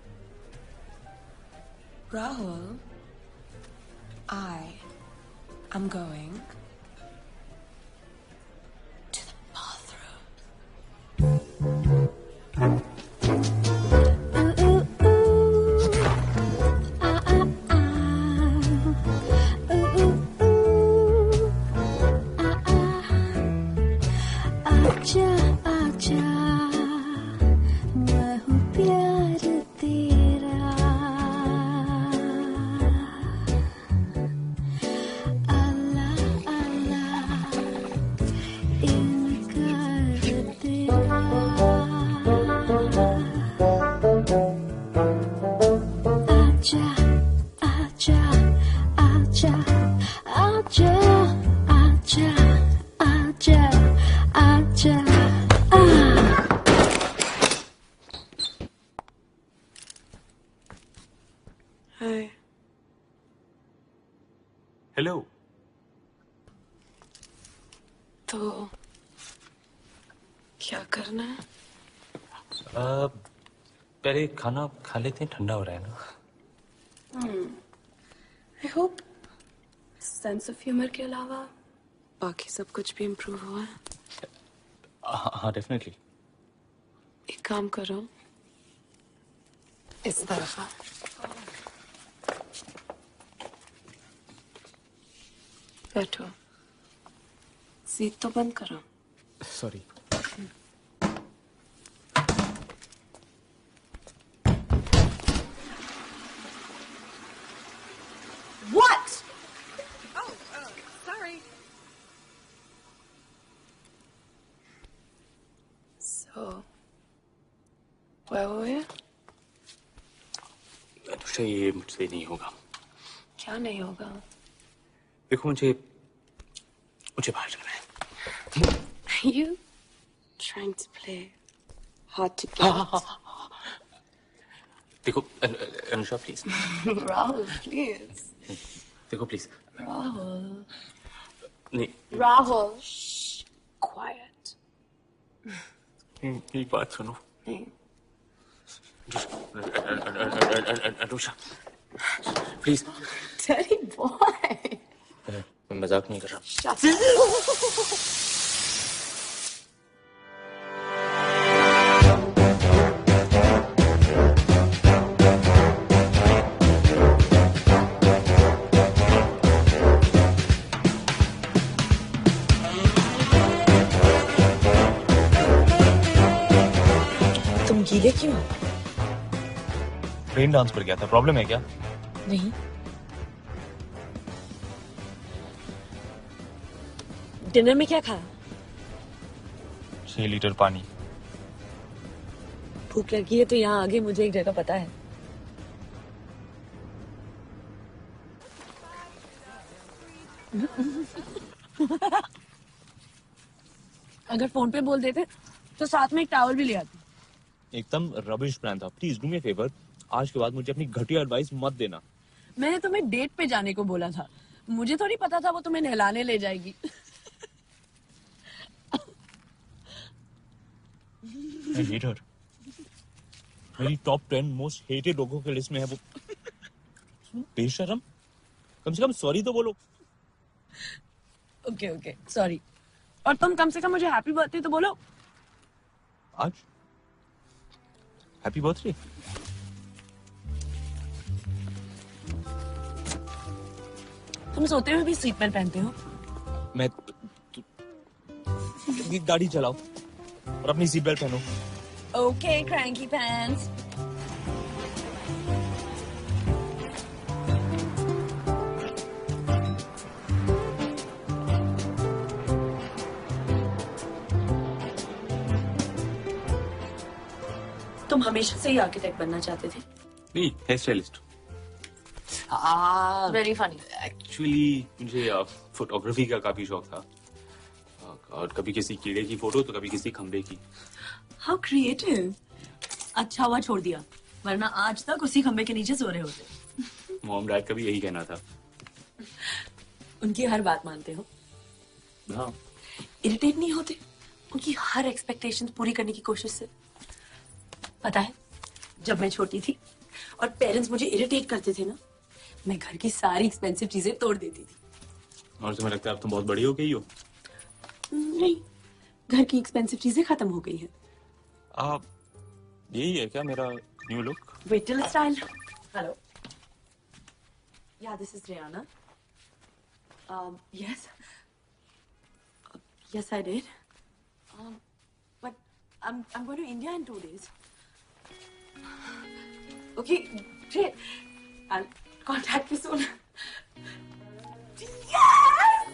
Rahul, I am going to the bathroom. आजा आजा मैं हूँ प्यार तेरा. अल्लाह अल्लाह इनकार तेरा. आजा आजा आजा आजा आजा आजा आजा. Hi. हेलो. तो क्या करना है? पहले खाना खा लेते हैं, ठंडा हो रहा है ना. I hope sense of humour के अलावा बाकी सब कुछ भी इम्प्रूव हुआ है. हाँ, डेफिनेटली. एक काम करो, इस तरफ आओ. बैठो. सीट तो बंद करो. Sorry. What? Oh, sorry. So, where were we? Anusha, ये मुझसे नहीं होगा. क्या नहीं होगा? देखो, मुझे बाहर जाना है. Are you trying to play hard to get? देखो अनुषा, प्लीज. Rahul, please. देखो प्लीज. Rahul. नहीं. Rahul. Shh. Quiet. मेरी बात सुनो. नहीं. अनुषा, प्लीज. Teddy boy. मैं मजाक नहीं कर रहा. Shut up. तुम गीले क्यों? रेन डांस पर गया था. प्रॉब्लम है क्या? नहीं. डिनर में क्या खाया? 6 लीटर पानी. भूख लगी है तो यहाँ आगे मुझे एक जगह पता है. अगर फोन पे बोल देते तो साथ में एक टॉवल भी ले आती. एकदम रबिश प्लान था. Please do me a favour, आज के बाद मुझे अपनी घटिया एडवाइस मत देना। मैंने तुम्हें डेट पे जाने को बोला था, मुझे थोड़ी पता था वो तुम्हें नहलाने ले जाएगी। I hate her. मेरी टॉप 10 मोस्ट हेटेड लोगों के लिस्ट में है वो। बेशरम, कम से कम सॉरी तो बोलो। Okay okay sorry. और तुम कम से कम मुझे हैप्पी बर्थडे तो बोलो। आज हैप्पी बर्थडे। तुम सोते हुए भी सीट बेल्ट पहनते हो? मैं गाड़ी चलाओ और अपनी सीट बेल्ट पहनो। Okay cranky pants. तुम हमेशा से ही आर्किटेक्ट बनना चाहते थे? नहीं, hair stylist. Very funny. Actually मुझे फोटोग्राफी का काफी शौक था, और कभी किसी कीड़े की फोटो तो कभी किसी खंबे की। How creative. अच्छा हुआ छोड़ दिया, वरना आज तक उसी खंबे के नीचे सो रहे होते। मॉम डैड का भी यही कहना था। उनकी हर बात मानते हो? हाँ। इरिटेट नहीं होते उनकी हर एक्सपेक्टेशन पूरी करने की कोशिश से? पता है, जब मैं छोटी थी और पेरेंट्स मुझे इरिटेट करते थे ना, मैं घर की सारी एक्सपेंसिव चीजें तोड़ देती थी। और तुम्हें लगता है अब तुम बहुत बड़ी हो गई हो? नहीं, घर की एक्सपेंसिव चीजें खत्म हो गई हैं। यही है क्या मेरा new look? Wait till style. Hello. Yeah, this is Rihanna. Yes. Yes, I did. But I'm going to India in 2 days. Okay, great. I'll contact you soon. Yes!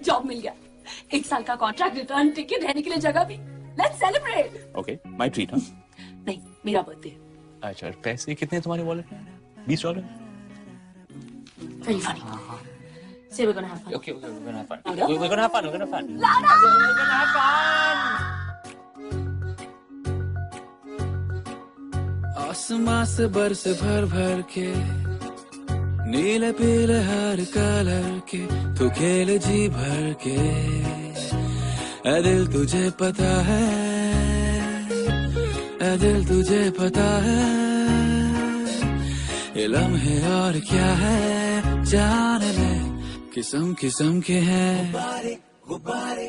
Job मिल गया, 1 साल का कॉन्ट्रैक्ट, रिटर्न टिकट, रहने के लिए जगह भी। Let's celebrate. Okay, my treat, हाँ? नहीं, मेरा बर्थडे। अच्छा, पैसे कितने तुम्हारे वॉलेट में? $20? Very funny. Say we're gonna have fun. Okay, we're gonna have fun. Okay. We're gonna have fun. We're gonna have fun. Lara! We're gonna have fun. आसमां से बरस भर भर के, नीले पीले हर कलर के, तू खेल जी भर के। ऐ दिल तुझे पता है, ऐ दिल तुझे पता है, ये लम्हे और क्या है जान ले, किस्म किस्म के हैं। गुब्बारे गुब्बारे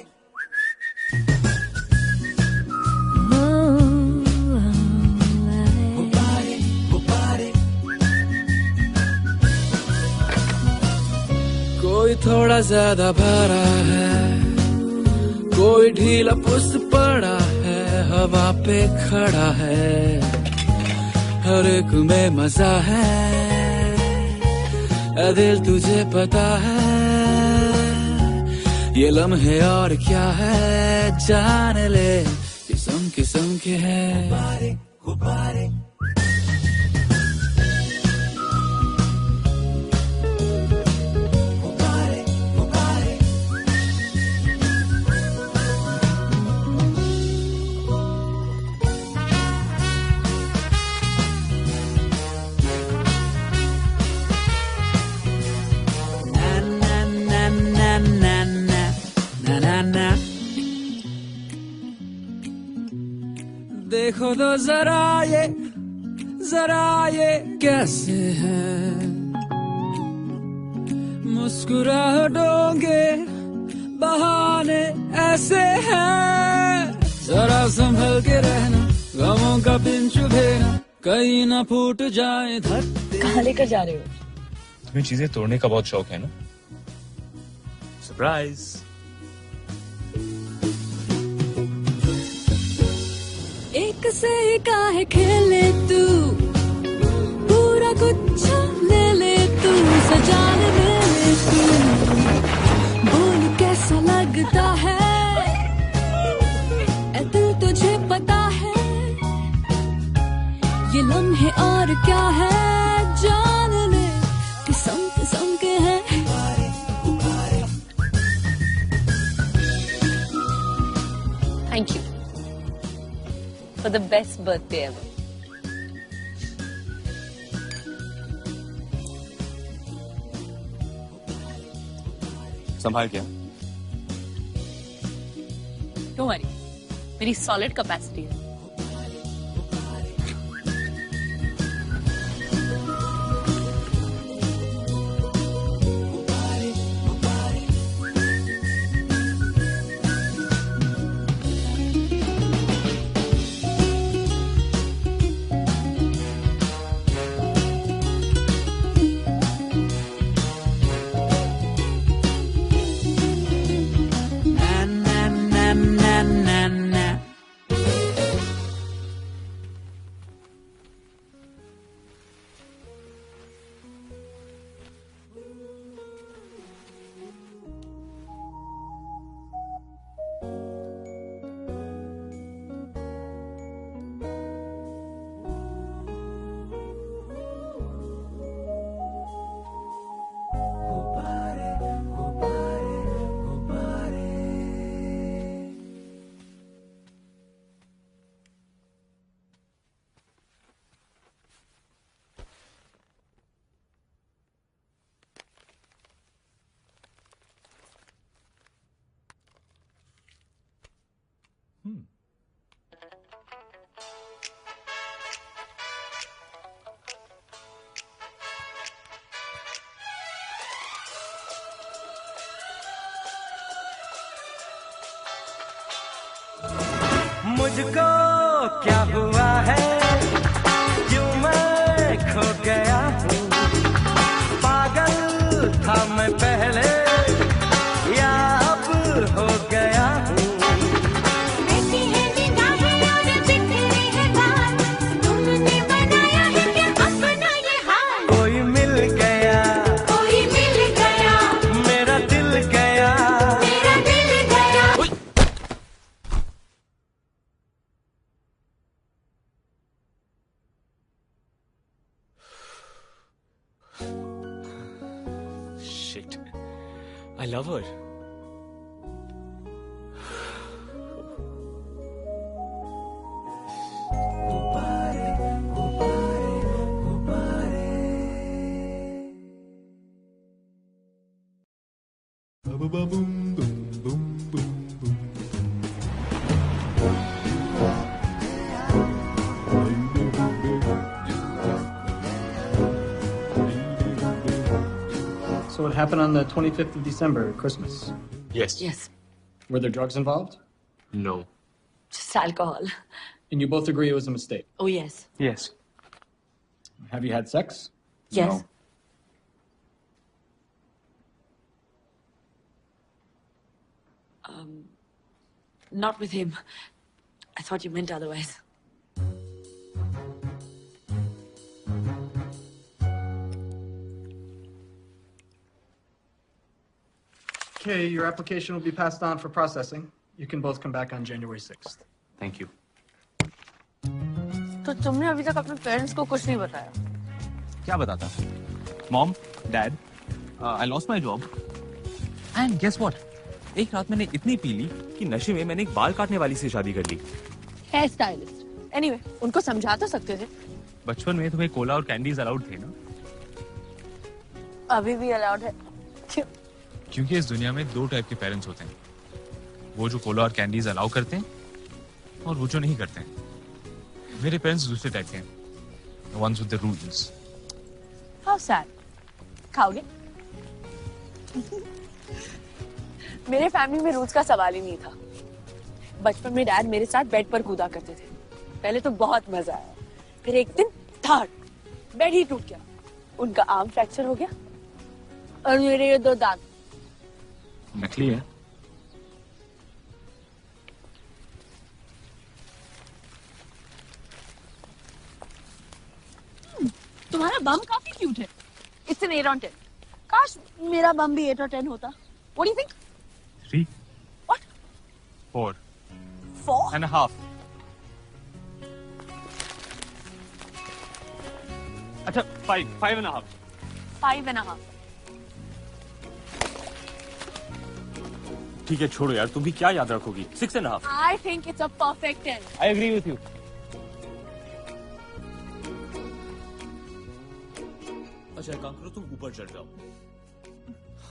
कोई थोड़ा ज्यादा भरा है, कोई ढीला पुस्त पड़ा है, हवा पे खड़ा है, हर एक में मजा है। ऐ दिल तुझे पता है, ये लम्हे और क्या है जान ले, किस्म किस्म के हैं। गुब्बारे गुब्बारे देखो तो जरा ये कैसे है, मुस्कुराहटोंगे बहाने ऐसे हैं। जरा संभल के रहना, गमों का पिन चुभेना, कहीं ना फूट जाए धरती। कहाँ लेकर जा रहे हो? तुम्हें चीजें तोड़ने का बहुत शौक है ना? सरप्राइज। एक से काहे खेले तू, पूरा कुछ ले ले तू, सजा ले तू, बोल कैसा लगता है, ऐ दिल तुझे पता है, ये लम्हे और क्या है जान ले, किस्म किस्म के हैं। Thank you for the best birthday ever. संभाल क्या? डोंट वरी, मेरी सॉलिड कैपेसिटी है। मुझको क्या हुआ है, क्यों मैं खो गया हूँ, पागल था मैं पहले या अब हो गया हूँ। ऐसी है निगाहें और बिखरे हैं बाल, तुमने बनाया है क्या अपना ये हाल। कोई मिल गया, मेरा दिल गया, Shit. I love her. So what happened on the 25th of December, Christmas? Yes. Yes. Were there drugs involved? No. Just alcohol. And you both agree it was a mistake? Oh, yes. Yes. Have you had sex? Yes. Not with him. I thought you meant otherwise. Okay, your application will be passed on for processing. You can both come back on January 6th. Thank you. तो तुमने अभी तक अपने parents को कुछ नहीं बताया? क्या बताता? Mom, Dad, I lost my job. And guess what? एक रात मैंने इतनी पी ली कि नशे में मैंने एक बाल काटने वाली से शादी कर ली। Hair stylist. एनीवे, उनको समझा तो सकते थे। बचपन में तुम्हें कोला और कैंडीज अलाउड थे ना? अभी भी अलाउड है। क्यों? क्योंकि इस दुनिया में दो टाइप के पेरेंट्स होते हैं, वो जो कोला और कैंडीज अलाउ करते हैं और वो जो नहीं करते हैं। मेरे पेरेंट्स दूसरे टाइप के हैं, the ones with the rules. How sad. खाओगे? मेरे फैमिली में रूल्स का सवाल ही नहीं था। बचपन में डैड मेरे साथ बेड पर कूदा करते थे। पहले तो बहुत मजा आया, फिर एक दिन बेड ही टूट गया, उनका आर्म फ्रैक्चर हो गया और मेरे ये दो दांत। नकली है। तुम्हारा बम काफी क्यूट है। It's an 8 on 10. काश मेरा बम भी 8 or 10 होता। What do you think? 3. What? 4. 4.5. अच्छा 5.5. 5.5. ठीक है, छोड़ो यार, तुम भी क्या याद रखोगी? 6.5. I think it's a perfect 10. I agree with you. अच्छा, एक काम करो, तुम ऊपर चढ़ जाओ।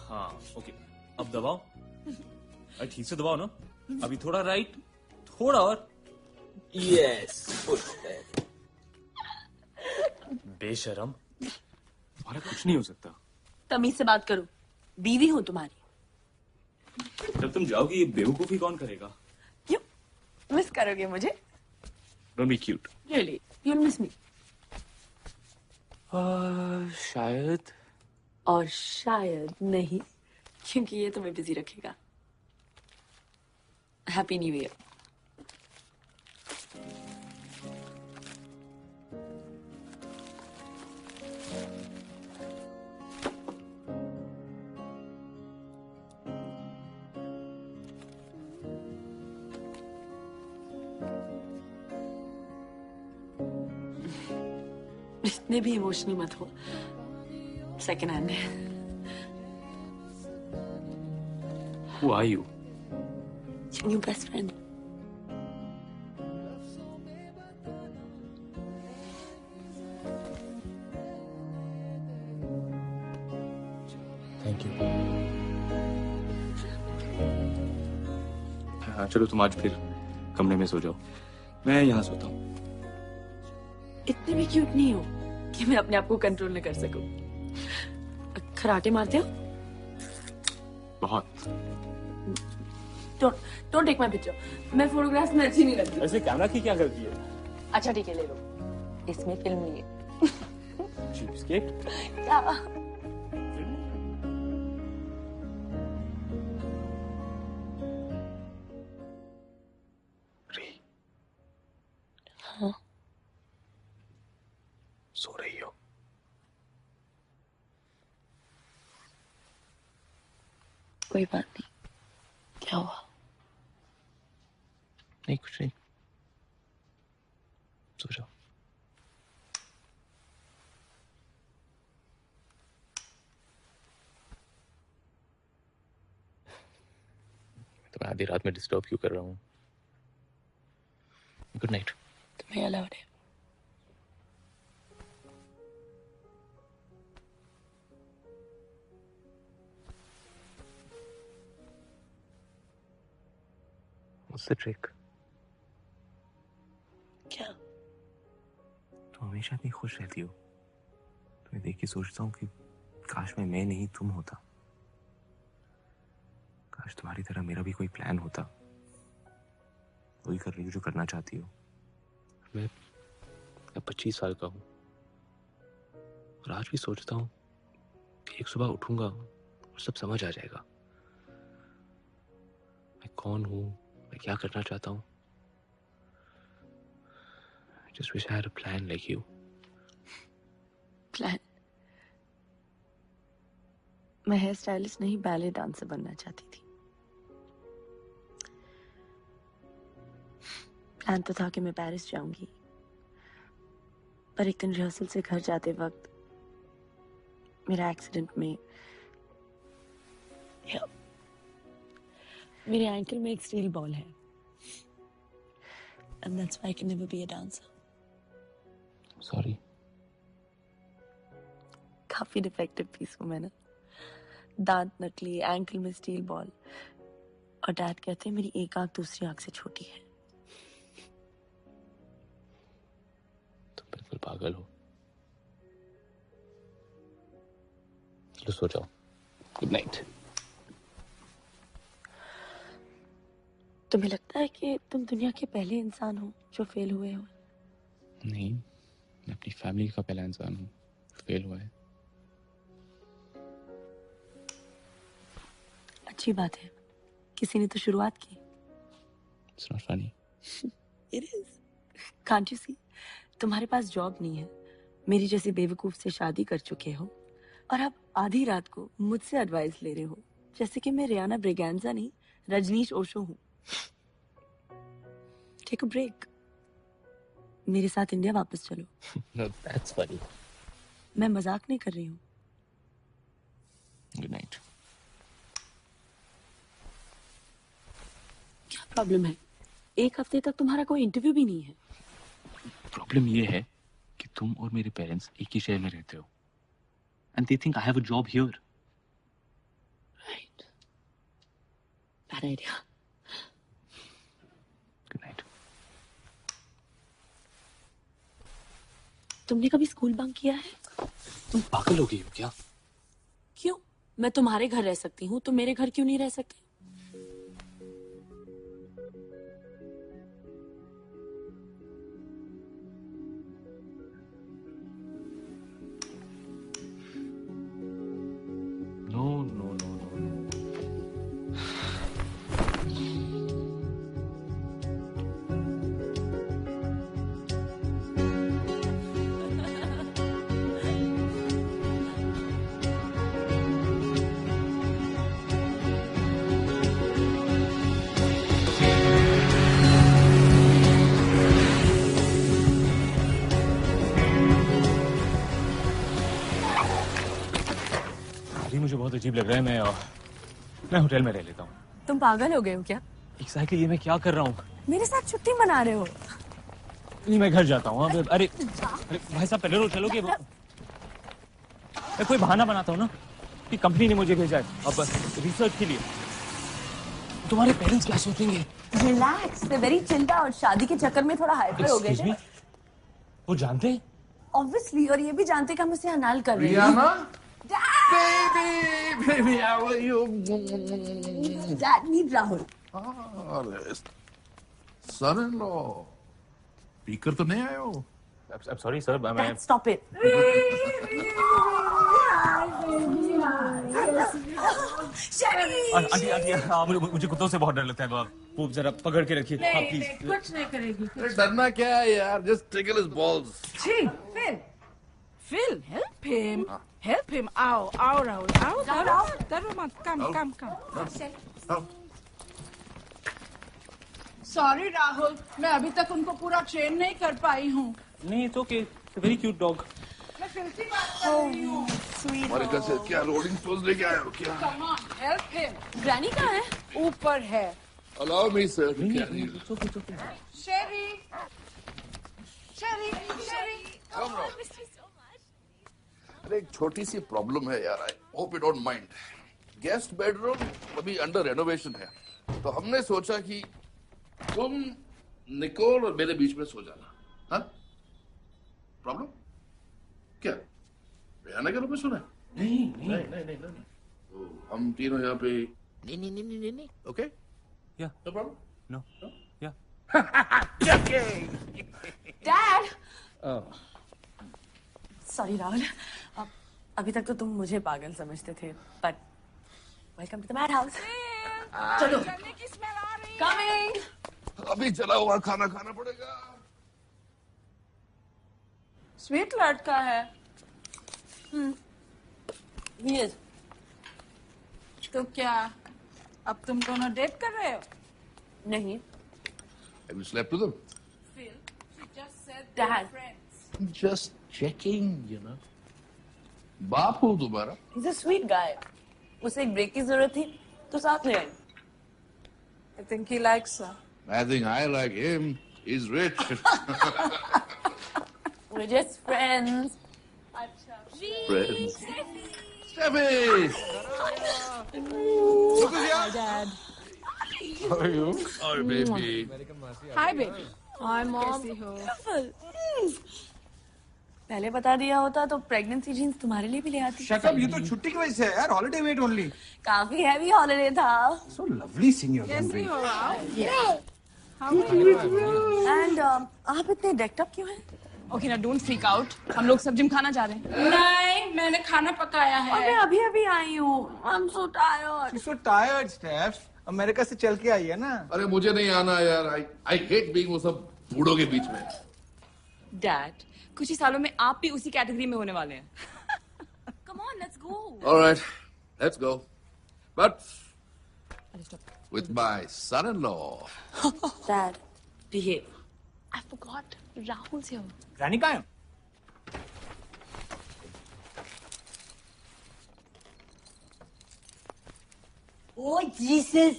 हाँ, ओके। अब दबाओ। अरे ठीक से दबाओ ना। अभी थोड़ा राइट, थोड़ा और। Yes, push. बेशरम, तुम्हारा कुछ नहीं हो सकता। तमीज से बात करो, बीवी हूं तुम्हारी। जब तुम जाओगी ये बेवकूफी कौन करेगा? क्यों मिस करोगे मुझे? Don't be cute. Really you miss मी? शायद। और शायद नहीं, क्योंकि ये तुम्हें बिजी रखेगा। Happy new year. इतने भी इमोशनल मत हो, सेकेंड हैंड है। Who are you? Your new best friend. Thank you. हाँ चलो तुम आज फिर कमरे में सो जाओ, मैं यहाँ सोता हूँ। इतने भी क्यूट नहीं हो कि मैं अपने आप को कंट्रोल न कर सकूं। कराटे मारते हो? बहुत। डोंट टेक माय पिक्चर, मैं फोटोग्राफ्स में अच्छी नहीं लगती। ऐसे कैमरा की क्या गलती है? अच्छा ठीक है, ले लो, इसमें फिल्म नहीं है। चीपस्केट। क्या? हाँ, सो रही हो? कोई बात नहीं, क्या हुआ? नहीं कुछ नहीं, सो जाओ। तो आधी रात में डिस्टर्ब क्यों कर रहा हूँ? Good night. तुम्हें अलाउड है। What's the trick? क्या? तुम हमेशा इतनी खुश रहती हो, तुम्हें देख के सोचता हूँ कि काश मैं नहीं तुम होता। काश तुम्हारी तरह मेरा भी कोई प्लान होता। वही कर रही हो जो करना चाहती हो। मैं 25 साल का हूँ और आज भी सोचता हूँ कि एक सुबह उठूंगा और सब समझ आ जाएगा। मैं कौन हूँ, मैं क्या करना चाहता हूँ। Just wish I had a plan like you. Plan? मैं हेयर स्टाइलिस्ट नहीं, बैले डांसर बनना चाहती थी। प्लान तो था कि मैं पेरिस जाऊंगी, पर एक दिन रिहर्सल से घर जाते वक्त मेरा एक्सीडेंट में मेरे एंकल में एक स्टील बॉल है, and that's why I can never be a dancer. Sorry. काफी डिफेक्टिव पीस हूँ मैं ना, दांत नकली, एंकल में स्टील बॉल, और डैड कहते हैं मेरी एक आंख दूसरी आंख से छोटी है। तुम बिल्कुल पागल हो। चलो सो जाओ। Good night. तुम्हें लगता है कि तुम दुनिया के पहले इंसान हो जो फेल हुए हो? नहीं, मैं अपनी फैमिली का पहला इंसान हूँ फेल हुआ है। अच्छी बात है, किसी ने तो शुरुआत की। It's not funny. It is. Can't you see? तुम्हारे पास जॉब नहीं है, मेरी जैसी बेवकूफ से शादी कर चुके हो, और अब आधी रात को मुझसे एडवाइस ले रहे हो, जैसे कि मैं रियाना ब्रिगेंजा नहीं, रजनीश ओशो हूँ। टेक अ ब्रेक, मेरे साथ इंडिया वापस चलो। No, that's funny. मैं मजाक नहीं कर रही हूँ। Good night. क्या प्रॉब्लम है? एक हफ्ते तक तुम्हारा कोई इंटरव्यू भी नहीं है। प्रॉब्लम ये है कि तुम और मेरे पेरेंट्स एक ही शहर में रहते हो, and they think I have a job here. Right. Bad idea. Good night. तुमने कभी स्कूल बंक किया है? तुम पागल हो गई हो क्या? क्यों? मैं तुम्हारे घर रह सकती हूँ, तुम मेरे घर क्यों नहीं रह सकते? No no no no. अभी मुझे बहुत अजीब लग रहा है। मैं होटल में रह लेता हूँ। तुम पागल हो गए हो क्या? एग्जैक्टली ये मैं क्या कर रहा हूँ? मेरे साथ छुट्टी मना रहे हो? नहीं, मैं घर जाता हूँ। अरे भाई साहब, पहले रोज चलोगे? मैं कोई बहाना बनाता हूँ ना कि कंपनी ने मुझे भेजा है अब रिसर्च के लिए। तुम्हारे पेरेंट्स क्या सोचेंगे? Relax, they very chilled out. शादी के चक्कर में थोड़ा हाइपर हो गए Excuse थे। me? वो जानते हैं? ऑब्वियसली, और ये भी जानते कि हम उसे अनाल कर रहे हैं। Rihanna? Baby, how are you? Dad, meet Rahul. Son-in-law. Speaker तो नहीं आए हो? I'm sorry sir, मैं Dad, stop it. आंटी, मुझे कुत्तों से बहुत डर लगता है। वो जरा पकड़ के रखिए। हाँ, प्लीज। कुछ नहीं करेगी। अरे डरना क्या है यार? Just tickle his balls. Phil, help him. Help him. Ow, Rahul. Ow, Daruma, come. Sorry, Rahul. मैं अभी तक उनको पूरा ट्रेन नहीं कर पाई हूँ। नहीं, it's okay. It's a very cute dog. मैं फिर से बात कर रही हूँ। हमारे घर से क्या रोलिंग स्टोन्स लेके आए हो क्या? Come on, help him. Granny कहाँ है? ऊपर है। Allow me, sir. Sherry. Come on. अरे एक छोटी सी प्रॉब्लम है यार। I hope you don't mind. Guest bedroom अभी अंडर रेनोवेशन है, तो हमने सोचा कि तुम निकोल और मेरे बीच में सो जाना। हाँ? प्रॉब्लम क्या? रिहाना के रूम में सोना है? नहीं। तो हम तीनों यहाँ पे नहीं। Okay? Yeah. No problem? No. Yeah. Dad. Sorry Rahul, अभी तक तो तुम मुझे पागल समझते थे, but welcome to the mad house. चलो। कमिंग। अभी चला हुआ खाना खाना पड़ेगा। स्वीट लड़का है। Yes. तो क्या अब तुम दोनों डेट कर रहे हो? नहीं। Have you slept with him? Phil, she just said Dad. they're friends. Just checking, you know. बाप हूँ तुम्हारा। He's a sweet guy. उसे एक ब्रेक की जरूरत थी, तो साथ ले आई। I think he likes her. I think I like him. He's rich. We're just friends. Friends. Steffi! Hi, Dad. How are you? Hi, baby. Hi, baby. Hi, Mom. कैसी हो? पहले बता दिया होता तो प्रेगनेंसी जीन्स तुम्हारे लिए भी ले आती। Shut up, ये तो छुट्टी की वजह से है यार, हॉलिडे वेट ओनली। काफी हैवी हॉलिडे था। So lovely seeing you again, कैसी Brie. हो? एंड आप इतने डेक्ड अप क्यों हैं? ओके ना, डोंट फ्रीक आउट। हम लोग सब जिम खाना जा रहे हैं। नहीं, मैंने खाना पकाया है। और मैं अभी आई हूँ। I'm so tired. She's so tired, Steph. America से चल के आई है ना। अरे मुझे नहीं आना यार। I hate being वो सब बूढ़ों के बीच में। डैड, कुछ ही सालों में आप भी उसी कैटेगरी में होने वाले हैं। Come on, let's go. All right, let's go. But with my son-in-law. Dad, behave. I forgot. Rahul's here. रानी कहाँ है? Oh, Jesus.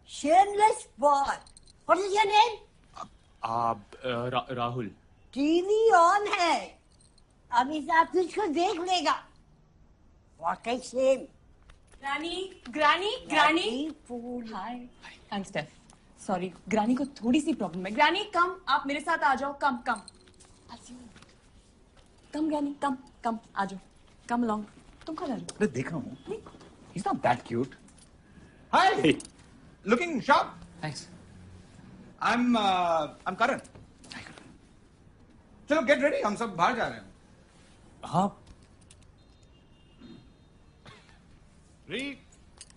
Shameless boy. What is your name? Rahul. TV on है। अब इस आप तुझको देख लेगा। What a shame. Granny hi I am Steph sorry granny को थोड़ी सी प्रॉब्लम है ग्रानी कम आप मेरे साथ आ जाओ कम ग्रानी कम आ जाओ कम अलोंग तुम कहाँ जा रहे हो अरे देखा हूँ he's not that cute hi looking sharp thanks I'm Karan चलो get ready हम सब बाहर जा रहे हैं हाँ Reed,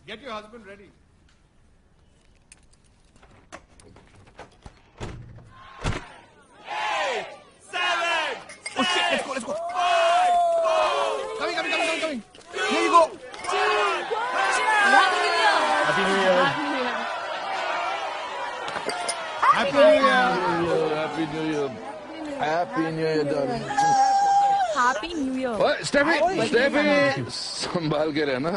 get your husband ready. Oh shit, let's go. 5, 4, coming. Here you go. Happy New Year. Happy New Year, darling. Happy new year ओए Steffi संभाल के रहना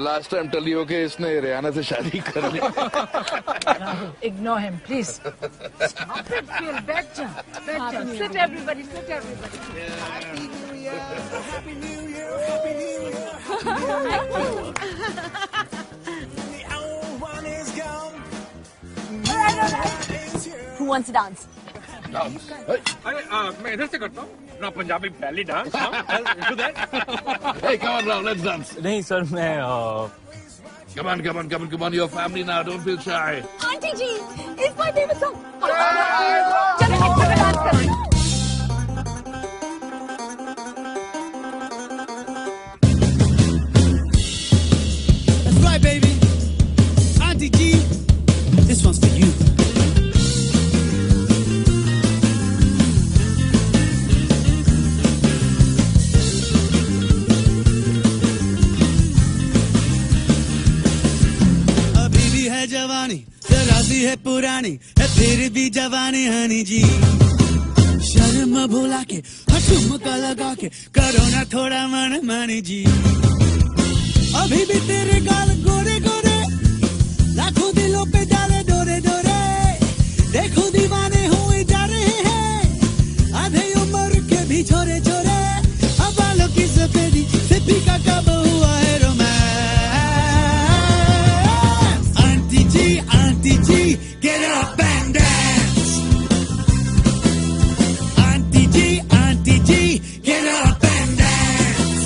लास्ट टाइम टली होके इसने रियाना से शादी कर ली Ignore him, please. Stop it, feel better. Sit everybody. Happy New Year. Who wants to dance? अरे मैं इधर से करता हूँ ना Punjabi belly dance Hey, come on now, let's dance. नहीं सर मैं Come on, your family now, don't feel shy. Aunty ji it's my favorite song चलो एक जगह डांस करते हैं That's right, baby. Auntie G, this one's for you. अभी भी है जवानी, जरा सी है पुरानी, है फिर भी जवानी हनी जी। शर्म भुला के, ठुमका लगा के, करो ना थोड़ा मन मानी जी। अभी भी तेरे गाल गोरे गोरे, लाखों दिलों पे डाले डोरे डोरे। देखो दीवाने हुए जा रहे हैं, आधे उम्र के भी छोरे छोरे। अब बालों की सफेदी से फीका कब हुआ है romance. Aunty ji, get up and dance. Aunty ji, get up and dance.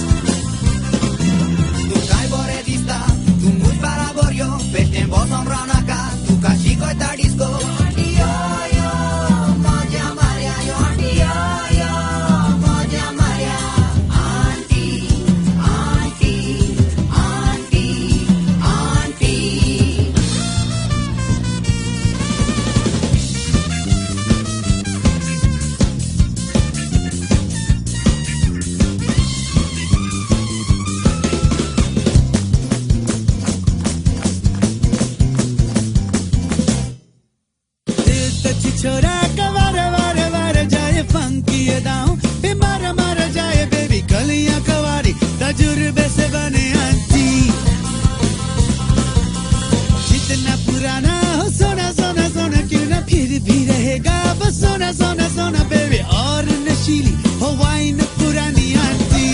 Tu kai boredista, tu muy paraborio, pește în boson ranaca, tu ca și coita disco. Yo, moja Maria, yo, moja Maria. Auntie. छोरा का वार जाए funky दाऊं पे मार जाए baby कलियां कवारी तजुर्बे से बने आंटी जितना पुराना हो सोना क्यों ना फिर भी रहेगा बस सोना बेबी और नशीली हो वाइन पुरानी आंटी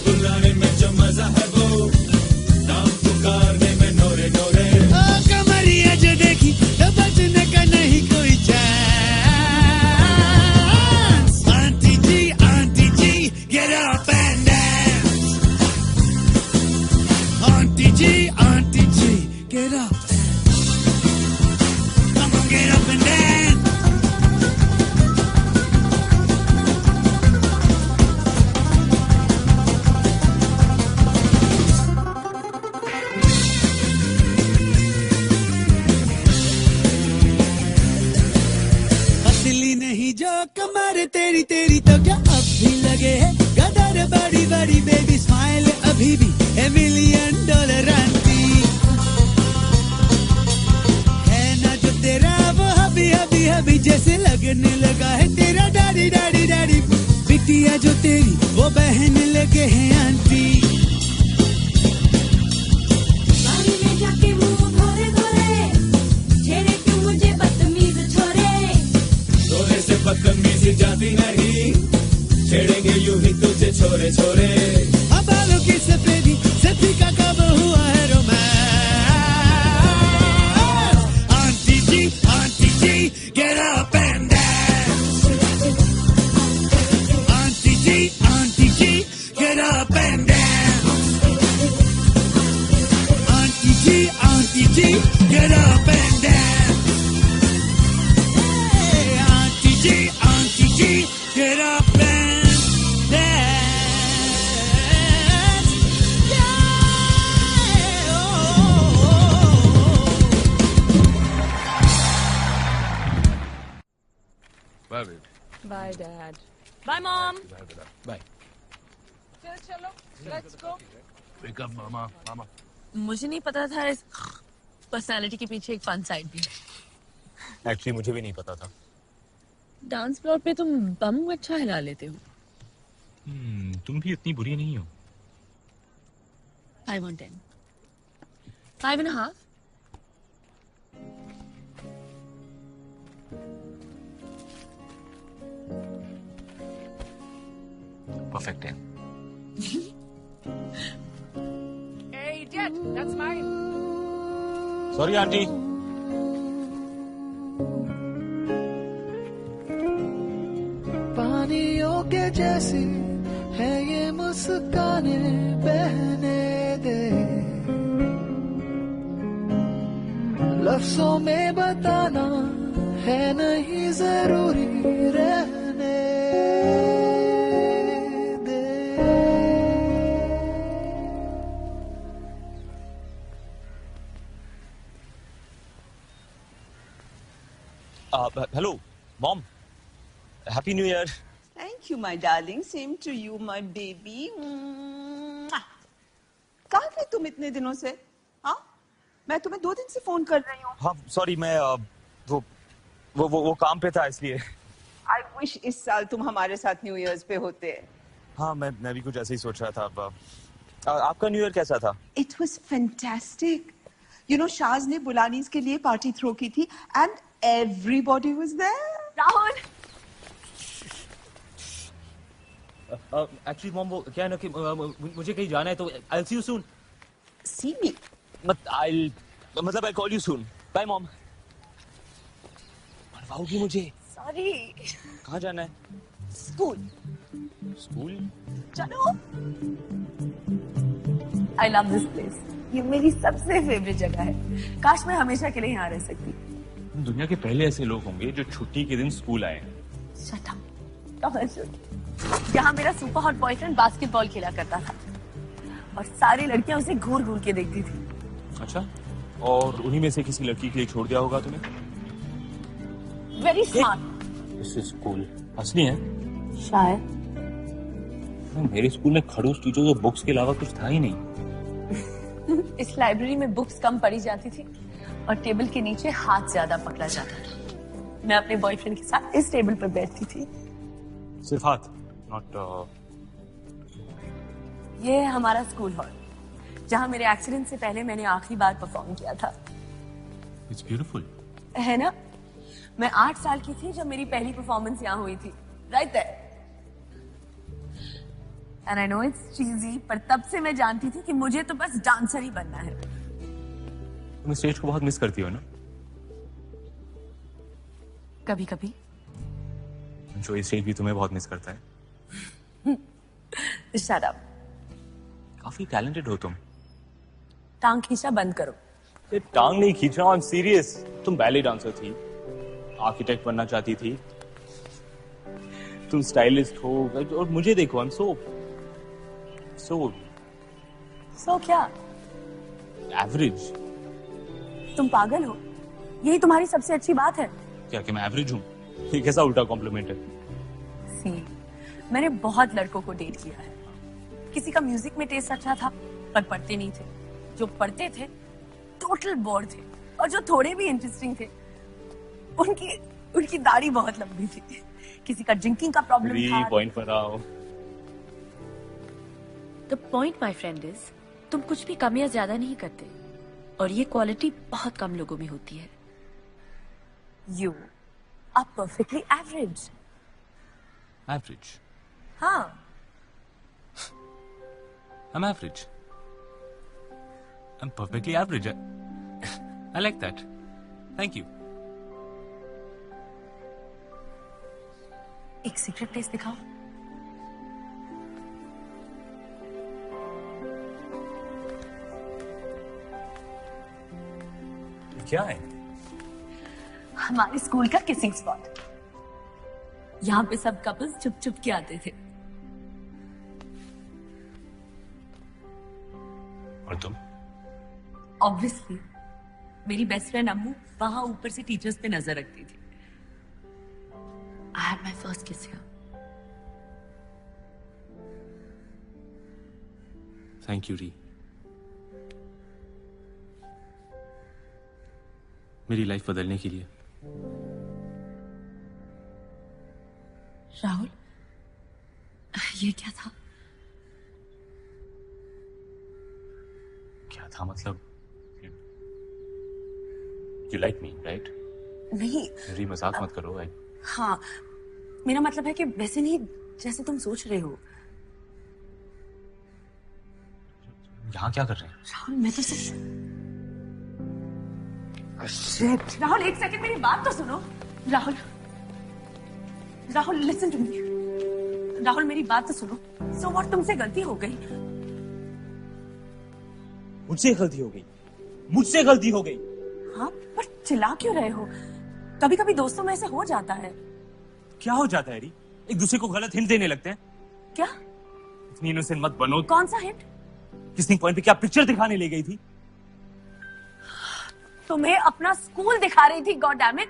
बुलाने में जो मजा है वो नाम पुकारने में नोरे नोरे कमरिया जो देखी तो बचने का नहीं कोई chance aunty ji get up and dance aunty ji get up come on get up and dance असली नहीं जो कमर तेरी तो क्या अब भी लगे है गदर बड़ी बेबी स्माइल अभी भी $1 million आंटी है ना जो तेरा वो हबी जैसे लगने लगा है तेरा डैडी बिटिया जो तेरी वो बहन लगे हैं आंटी पानी में जाके मुंह धोरे छेड़े क्यों मुझे बदतमीज छोरे बदतमीजी जाती नहीं, छेड़ेंगे यूं ही तुझे छोरे छोरे। अब बालों की सफेदी से फीका कब हुआ है romance. Aunty ji get up and dance। Aunty ji get up and dance। Aunty ji get up and dance। Hey, aunty ji get up and dance। Yeah, oh। Bye, baby. Bye, Dad. Bye, Mom. Bye. चलो, let's go. Wake up, mama. मुझे नहीं पता था इस personality के पीछे एक fun side भी। एक्चुअली मुझे भी नहीं पता था। डांस फ्लोर पे तुम बम अच्छा हिला लेते हो। तुम भी इतनी बुरी नहीं हो। 5 on 10. 5.5. परफेक्ट है। Hey, idiot, that's mine. Sorry aunty. पानियों के जैसी है ये मुस्काने, बहने दे। लफ्जों में बताना है नहीं जरूरी, रहने दे। Hello mom, happy new year. Thank you, my darling. Same to you, my baby. कहाँ थे तुम इतने दिनों से? हाँ? मैं तुम्हें 2 दिन से फोन कर रही हूँ। हाँ सॉरी, मैं वो काम पे था इसलिए। I wish इस साल तुम हमारे साथ न्यू ईयर्स पे होते। हाँ मैं भी कुछ ऐसे ही सोच रहा था। आपका न्यू ईयर कैसा था? It was fantastic. You know, Shaz ने बुलानीज के लिए पार्टी थ्रो की थी and everybody was there. Rahul. Actually mom वो क्या है ना कि मुझे कहीं जाना है तो I'll see you soon. See me? I'll call you soon. Bye mom. मरवाओगी मुझे? सॉरी। कहाँ जाना है? स्कूल। चलो। I love this place. ये मेरी सबसे फेवरेट जगह है। काश मैं हमेशा के लिए यहाँ रह सकती। दुनिया के पहले ऐसे लोग होंगे जो छुट्टी के दिन स्कूल आए। Shut up. यहाँ मेरा सुपर हॉट बॉयफ्रेंड बास्केटबॉल खेला करता था और सारी लड़कियां उसे घूर घूर के देखती थी। अच्छा, और उन्हीं में से किसी लड़की के लिए छोड़ दिया होगा तुम्हें? Very smart. This is cool. असली है? शायद। मेरे स्कूल में खड़ूस टीचर तो बुक्स के अलावा कुछ था ही नहीं। इस लाइब्रेरी में बुक्स कम पढ़ी जाती थी और टेबल के नीचे हाथ ज्यादा पकड़ा जाता था। मैं अपने बॉयफ्रेंड के साथ इस टेबल पर बैठती थी। सिर्फ हाथ? नॉट ये है हमारा स्कूल हॉल, जहां मेरे एक्सीडेंट से पहले मैंने आखिरी बार परफॉर्म किया था। It's beautiful. है ना? मैं 8 साल की थी जब मेरी पहली परफॉर्मेंस यहाँ हुई थी। Right there. And I know it's cheesy, पर तब से मैं जानती थी कि मुझे तो बस डांसर ही बनना है। तुम स्टेज को बहुत मिस करती हो ना? कभी कभी। जो स्टेज भी तुम्हें बहुत मिस करता है। Shut up. काफी टैलेंटेड हो तुम। टांग खींचा बंद करो। ये टांग नहीं खींच रहा हूं, आई एम सीरियस। तुम बैले डांसर थी, आर्किटेक्ट बनना चाहती थी, तुम स्टाइलिस्ट हो, और मुझे देखो, आई एम सो क्या? एवरेज। तुम पागल हो? यही तुम्हारी सबसे अच्छी बात है? क्या कि मैं एवरेज हूँ? ये कैसा उल्टा कॉम्प्लीमेंट है? सी, मैंने बहुत लड़कों को डेट किया है। किसी का म्यूजिक में टेस्ट अच्छा था पर पढ़ते नहीं थे, जो पढ़ते थे टोटल बोर थे, और जो थोड़े भी इंटरेस्टिंग थे उनकी दाढ़ी बहुत लंबी थी। किसी का ड्रिंकिंग का प्रॉब्लम था। पॉइंट पर आओ। The point my friend is, तुम कुछ भी कम या ज्यादा नहीं करते, और ये क्वालिटी बहुत कम लोगों में होती है। यू आप परफेक्टली एवरेज। एवरेज? हाँ, I'm average. I'm perfectly average. I like that. Thank you. एक सीक्रेट टेस्ट दिखाओ। क्या है? हमारे स्कूल का किसिंग स्पॉट। यहाँ पे सब कपल्स चुप चुप के आते थे। और तुम? ऑब्वियसली मेरी बेस्ट फ्रेंड अम्मू वहां ऊपर से टीचर्स पे नजर रखती थी। आई हैड माय फर्स्ट किस हियर। थैंक यू री। मेरी लाइफ बदलने के लिए। राहुल, ये क्या था? क्या था मतलब? You like me, right? नहीं। री मजाक मत करो। हाँ, मेरा मतलब है कि वैसे नहीं जैसे तुम सोच रहे हो। यहाँ क्या कर रहे हैं? राहुल, मैं तो सिर्फ राहुल, एक सेकंड मेरी बात तो सुनो। Rahul, Rahul listen to me. Rahul, मेरी बात तो सुनो। सो व्हाट, तुमसे गलती हो गई। मुझसे गलती हो गई। मुझसे गलती हो गई। हाँ, पर चिल्ला क्यों रहे हो? कभी कभी दोस्तों में ऐसे हो जाता है। क्या हो जाता है री? एक दूसरे को गलत हिंट देने लगते हैं। क्या? इतनी इनोसेंट मत बनो। कौन सा हिंट? किसिंग पॉइंट पे क्या पिक्चर दिखाने ले गई थी? तुम्हें अपना स्कूल दिखा रही थी, गॉड डैम इट।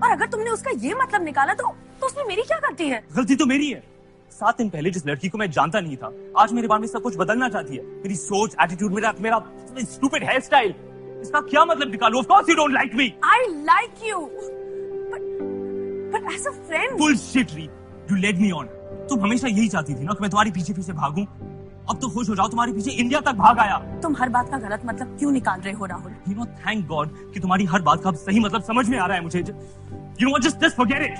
और अगर तुमने उसका ये मतलब निकाला तो उसमें मेरी क्या गलती है? गलती तो मेरी है। 7 दिन पहले जिस लड़की को मैं जानता नहीं था, आज मेरे बारे में सब कुछ बदलना चाहती है। मेरी सोच, एटीट्यूड, मेरा स्टूपिड हेयर स्टाइल। इसका क्या मतलब निकालो? Of course you don't like me. I like you, but as a friend. Bullshit, Ri. You led me on. तुम हमेशा यही चाहती थी ना कि मैं तुम्हारे पीछे पीछे भागूं। अब तो खुश हो जाओ, तुम्हारे पीछे इंडिया तक भाग आया। तुम हर बात का गलत मतलब क्यों निकाल रहे हो Rahul? You know, thank God कि तुम्हारी हर बात का अब सही मतलब समझ में आ रहा है मुझे। You know what? Just forget it.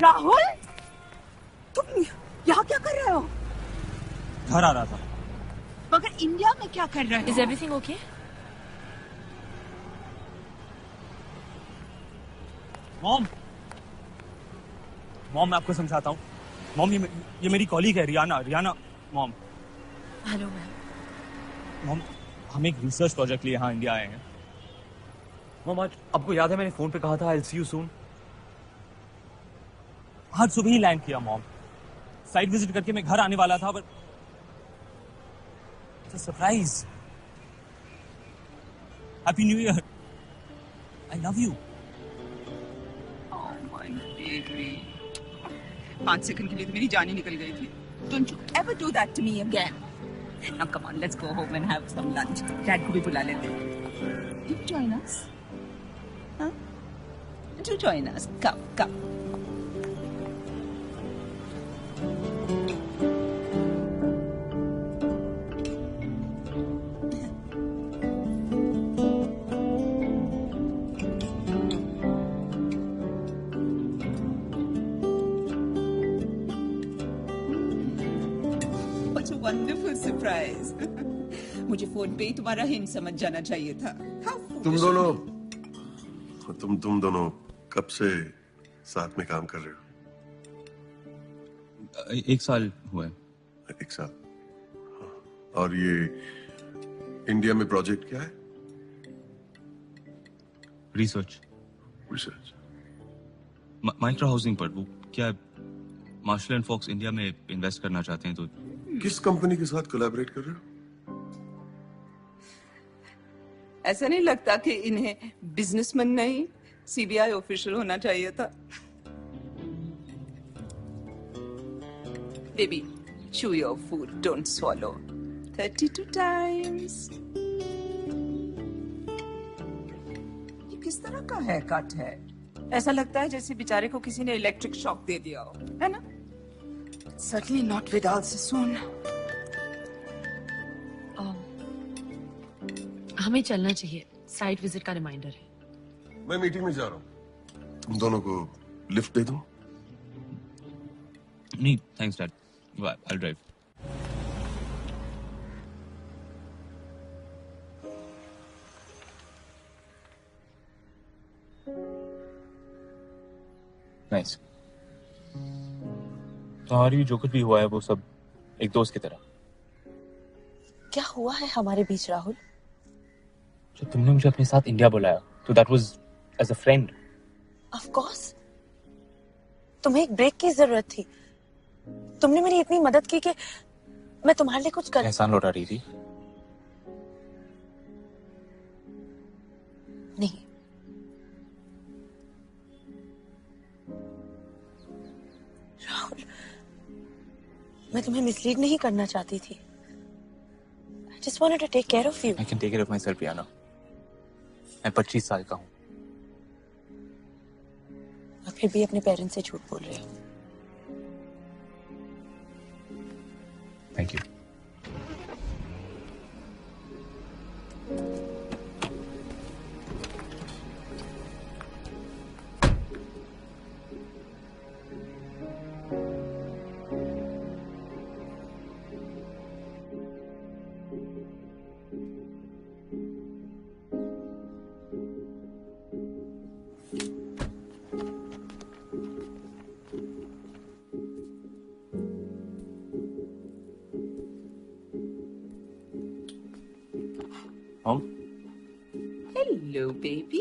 Rahul, Rahul, तुम यहाँ क्या कर रहे हो? घर आ रहा था। मगर इंडिया में क्या कर रहे हो? Is everything okay? मॉम, मैं आपको समझाता हूँ। मॉम, ये मेरी कॉलीग है, Riyana. Mom, hello ma'am. Mom, हम एक रिसर्च प्रोजेक्ट लिए यहाँ इंडिया आए हैं। मॉम, आज आपको याद है मैंने फोन पे कहा था I'll see you soon? आज सुबह ही लैंड किया मॉम। साइट विजिट करके मैं घर आने वाला था, but surprise. Happy new year. I love you. 5 second के लिए तो मेरी जान ही निकल गई थी। Don't you ever do that to me again. Now come on, let's go home and have some lunch. Dad को भी बुला लेते हैं। Do join us. Huh? Do join us. Come. What a wonderful surprise. मुझे phone पे ही तुम्हारा hint समझ जाना चाहिए था। तुम दोनों कब से साथ में काम कर रहे हो? 1 साल हुआ है। 1 साल। हाँ। और ये इंडिया में प्रोजेक्ट क्या है? रिसर्च माइक्रो हाउसिंग पर। वो क्या मार्शल एंड फॉक्स इंडिया में इन्वेस्ट करना चाहते हैं, तो किस कंपनी के साथ कोलैबोरेट कर रहे हो? ऐसा नहीं लगता कि इन्हें बिजनेसमैन नहीं सीबीआई ऑफिशियल होना चाहिए था? Baby, chew your food, don't swallow. 32 times. ये किस तरह का हेयर कट है? ऐसा लगता है जैसे बेचारे को किसी ने इलेक्ट्रिक शॉक दे दिया हो, है ना? Certainly not with Al Sassoon. हमें चलना चाहिए, साइट विजिट का रिमाइंडर है। मैं मीटिंग में जा रहा हूँ। तुम दोनों को लिफ्ट दे दूं? नहीं, thanks dad. I'll drive. Nice. तुम्हारी जो कुछ भी हुआ है वो सब एक दोस्त की तरह। क्या हुआ है हमारे बीच राहुल? जब तुमने मुझे अपने साथ इंडिया बुलाया तो that was as a friend. Of course. तुम्हें एक ब्रेक की जरूरत थी। तुमने मेरी इतनी मदद की कि मैं तुम्हारे लिए कुछ कर। एहसान लौटा रही थी? नहीं। राहुल, मैं तुम्हें मिसलीड नहीं करना चाहती थी। I just wanted to take care of you. I can take care of myself, Rihanna. मैं 25 साल का हूँ। और फिर भी अपने पेरेंट्स से झूठ बोल रहे हो। Thank you. Mom? Hello, baby.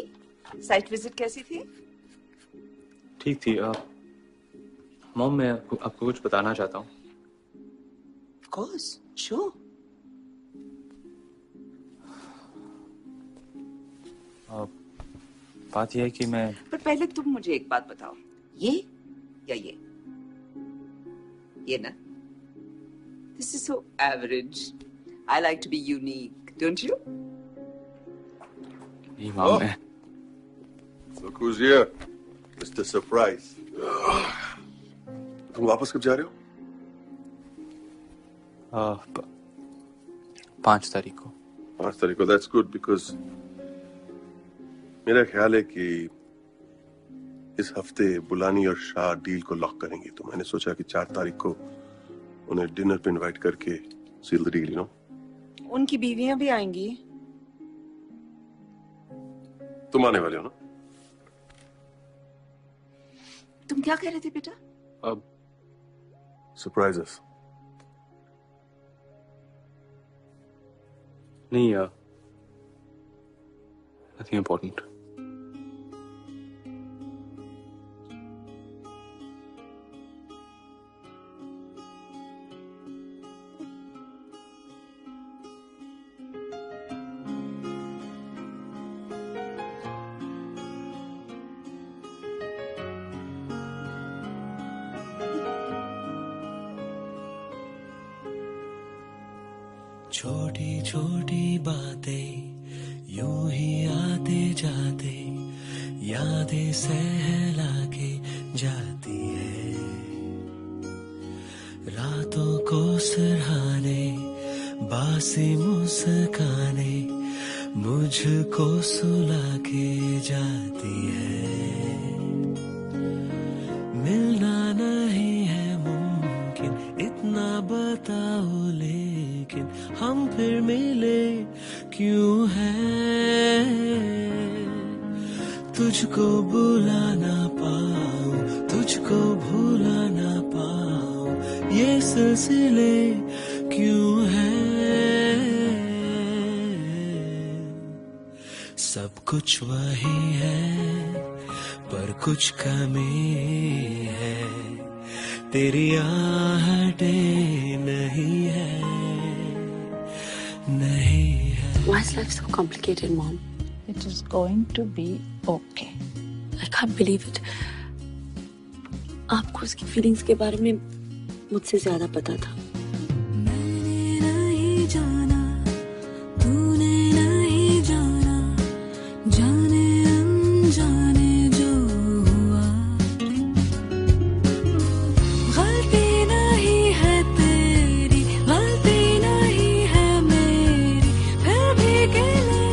Site visit कैसी थी? ठीक थी। मॉम, मैं आपको कुछ बताना चाहता हूँ। Of course, sure. बात यह है कि मैं पर पहले तुम मुझे एक बात बताओ, ये या ये ना? This is so average. I like to be unique, don't you? नहीं मॉम, मैं Look who's here, Mr. Surprise. तुम वापस कब जा रहे हो? 5 तारीख को। 5 तारीख को, that's good because मेरा ख्याल है कि इस हफ्ते बुलानी और शाह डील को लॉक करेंगे, तो मैंने सोचा कि 4 तारीख को उन्हें डिनर पे इनवाइट करके seal the deal, you know. उनकी बीवियां भी आएंगी। तुम आने वाले हो ना? तुम क्या कह रहे थे बेटा? अब सरप्राइजेस नहीं, nothing important. छोटी छोटी बातें यूं ही आते जाते यादें सहला के जाती है। रातों को सिरहाने बासी मुस्काने मुझको सुला के जाती है। मिलना नहीं है मुमकिन इतना बताओ, लेकिन हम फिर मिले क्यों हैं? तुझको बुला ना पाऊं, तुझको भूला ना पाऊं, ये सिलसिले क्यों हैं? सब कुछ वही है पर कुछ कमी है, तेरी आहटें नहीं है, नहीं है। Why is life so complicated, Mom? It is going to be okay. I can't believe it. आपको उसकी फीलिंग्स के बारे में मुझसे ज्यादा पता था। मैंने नहीं जाना, तूने नहीं जाना, जाने अनजाने जो हुआ। गलती नहीं है तेरी, गलती नहीं है मेरी, फिर भी गिले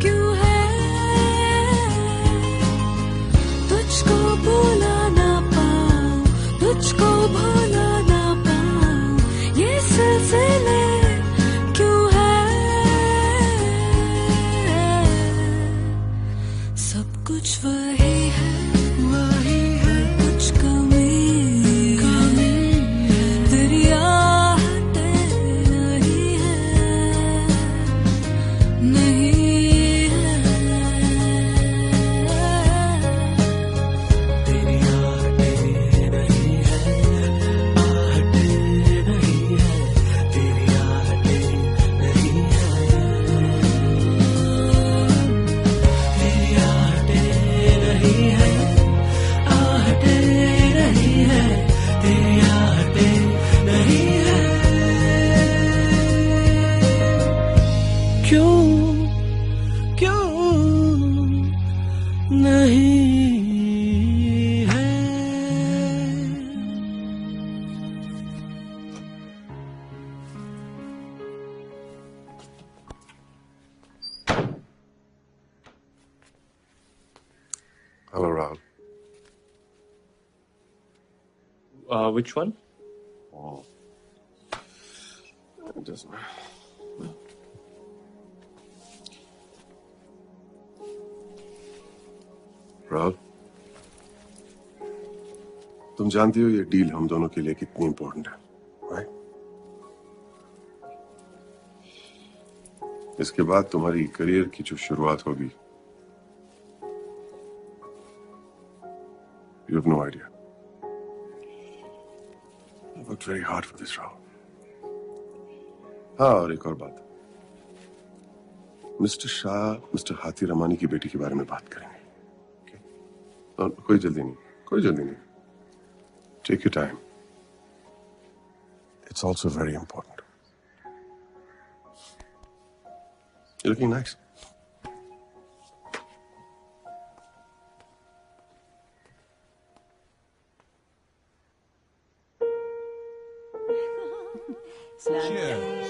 क्यों है? तुझको भुला ना पाऊं, तुझको भुला ना पाऊं, ये सिलसिले क्यों है? सब कुछ वही है, वही है, कुछ कमी है, तेरी आहटें नहीं है, नहीं है। तेरी आहटें नहीं है, आहटें नहीं है, तेरी आहटें नहीं है, तेरी आहटें नहीं है, आहटें नहीं है, तेरी आहटें नहीं है। क्यों नहीं है? Hello, Rahul. Which one? Oh. It doesn't matter. Rahul, तुम जानती हो ये डील हम दोनों के लिए कितनी इंपॉर्टेंट है, राइट? इसके बाद तुम्हारी करियर की जो शुरुआत होगी, you have no idea. I worked very hard for this, Rahul. हाँ, और एक और बात, मिस्टर शाह, मिस्टर हाथी रमानी की बेटी के बारे में बात करेंगे। और कोई जल्दी नहीं, कोई जल्दी नहीं। Take your time. It's also very important. You're looking nice. Cheers.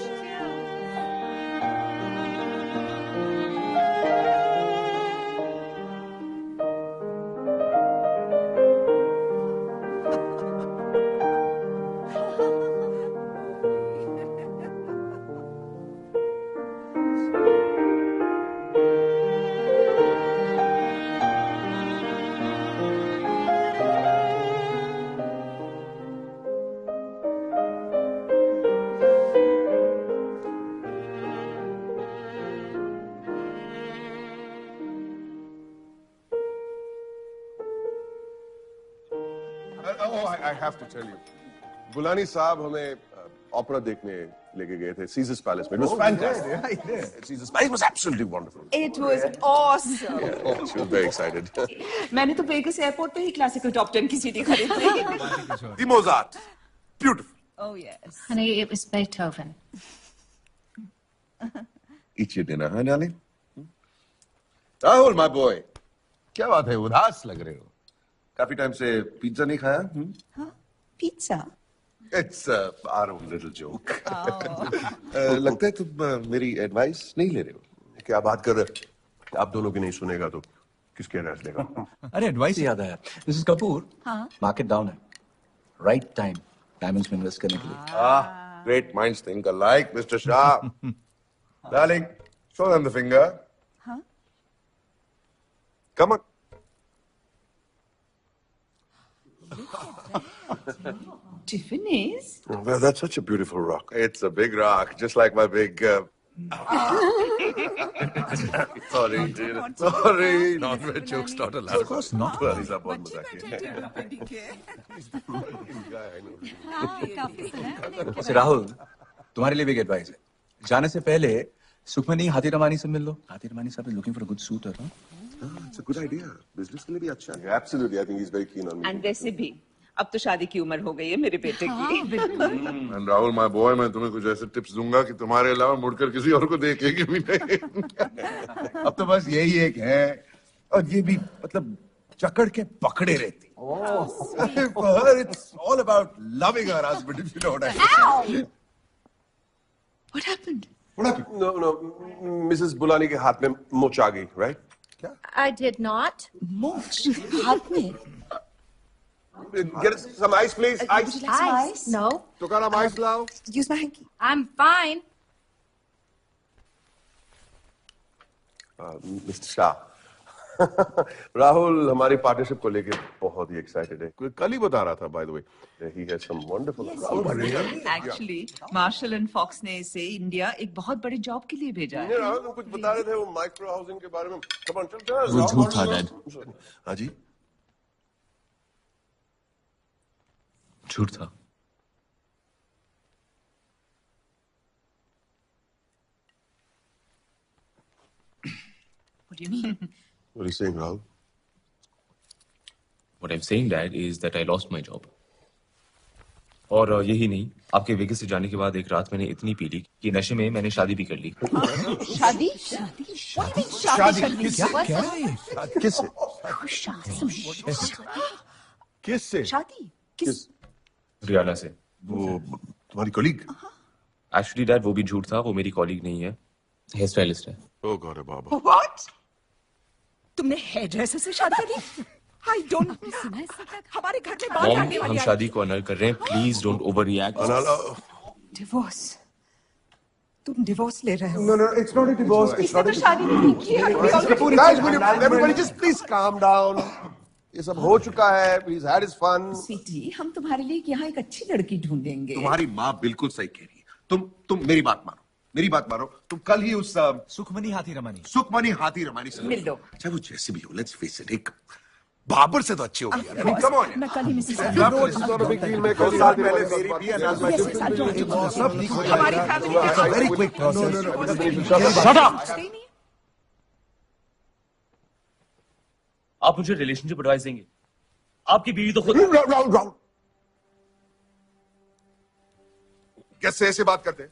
I have to tell you, बुलानी साहब हमें ऑपरा देखने लेके गए थे, Caesar's Palace में. It was fantastic. Yeah, he did. Caesar's Palace was absolutely wonderful. It was awesome. Yeah, she was very excited. मैंने तो vagus airport पे ही क्लासिकल टॉप 10 की सीडी खरीदी। The Mozart. Beautiful. Oh yes. Honey, it was Beethoven. Eat your dinner, huh, darling? Rahul, my boy. क्या बात है, उदास लग रहे हो? काफी टाइम से पिज्जा नहीं खाया? हाँ, pizza? It's our own little joke. लगता है तुम मेरी एडवाइस नहीं ले रहे हो। क्या बात कर रहे हो? आप दोनों की नहीं सुनेगा तो किसकी एडवाइस लेगा? अरे एडवाइस याद आया, मिसेस कपूर, हाँ? मार्केट डाउन है, राइट टाइम डायमंड्स में इन्वेस्ट करने के लिए। Great minds think alike, Mr. Shah. Darling, show them the finger. Huh? Come on. Tiffany's? Oh, well, that's such a beautiful rock. It's a big rock, just like my big. Sorry, sorry. Non-veg jokes not allowed. Of course not. Well, these are बहुत मजाकिया है. वैसे राहुल, तुम्हारे लिए big advice है, जाने से पहले सुखमनी हाथी रमानी से मिल लो. हाथी रमानी साहब is looking for a good suitor, huh? It's a good idea. Business के लिए भी अच्छा है. Absolutely, I think he's very keen on me. And वैसे भी अब तो शादी की उम्र हो गई है मेरे बेटे की। एंड राहुल माय बॉय, मैं तुम्हें कुछ ऐसे टिप्स दूंगा कि तुम्हारे अलावा मुड़कर किसी और को देखेगी भी नहीं। अब तो बस यही एक है, और ये भी मतलब जकड़ के पकड़े रहती। For her, it's all about loving her husband, if you know what I mean. What happened? What happened? No, Mrs. Bulani के हाथ में मोच आ गई, right? I did not. मोच हाथ में? Get us some ice, please. Would you like some ice? No. Tukaram ice lao. Use my hanky. I'm fine. Mr. Shah. Rahul हमारी partnership को लेके बहुत ही एक्साइटेड है। कल ही बता रहा था, by the way, he has some wonderful. Actually Marshall and Fox ने इसे इंडिया एक बहुत बड़े जॉब के लिए भेजा है। राहुल तुम कुछ बता रहे थे वो माइक्रो हाउसिंग के बारे में। कम ऑन चल। वो झूठ था डैड। हाँ जी, झूठ था। What do you mean? What are you saying, Rahul? What I'm saying, Dad, is that I lost my job. और यही नहीं, आपके वेगस से जाने के बाद एक रात मैंने इतनी पी ली कि नशे में मैंने शादी भी कर ली। शादी? शादी? What do you mean शादी कर ली? क्या है? किससे? किससे? शादी? किस? रियाना से। वो तुम्हारी कॉलीग? एक्चुअली डैड वो भी झूठ था, वो मेरी कॉलीग नहीं है, हेयर स्टाइलिस्ट है। ओ गॉड बाबा। What? तुमने हेयर ड्रेसर से शादी कर दी? I don't know. हमारे घर में बाल मॉम, काटने वाली हम आई। शादी को अनल कर रहे हैं, please don't over react. Divorce? तुम डिवोर्स ले रहे हो? No, it's not a divorce. It's इसने not तो a शादी नहीं की है। Guys, will you everybody just please calm down? ये सब हो चुका है। He's had his fun. Sweety, हम तुम्हारे लिए यहाँ एक अच्छी लड़की ढूंढेंगे। तुम्हारी माँ बिल्कुल सही कह रही है। तुम मेरी बात मानो, मेरी बात मानो। तुम कल ही उस सुखमनी हाथी रमानी से मिल लो। चाहे वो जैसे भी हो, लेट्स फेस इट, एक बाबर से तो अच्छी होगी यार। Come on. मैं कल ही मिसेस मैं कल साल पहले मेरी भी सब ठीक हो हमारी जाएगा। Family It's a very quick process. Shut up! आप मुझे रिलेशनशिप एडवाइस देंगे? आपकी बीवी तो खुद। राहुल कैसे ऐसे बात करते हैं?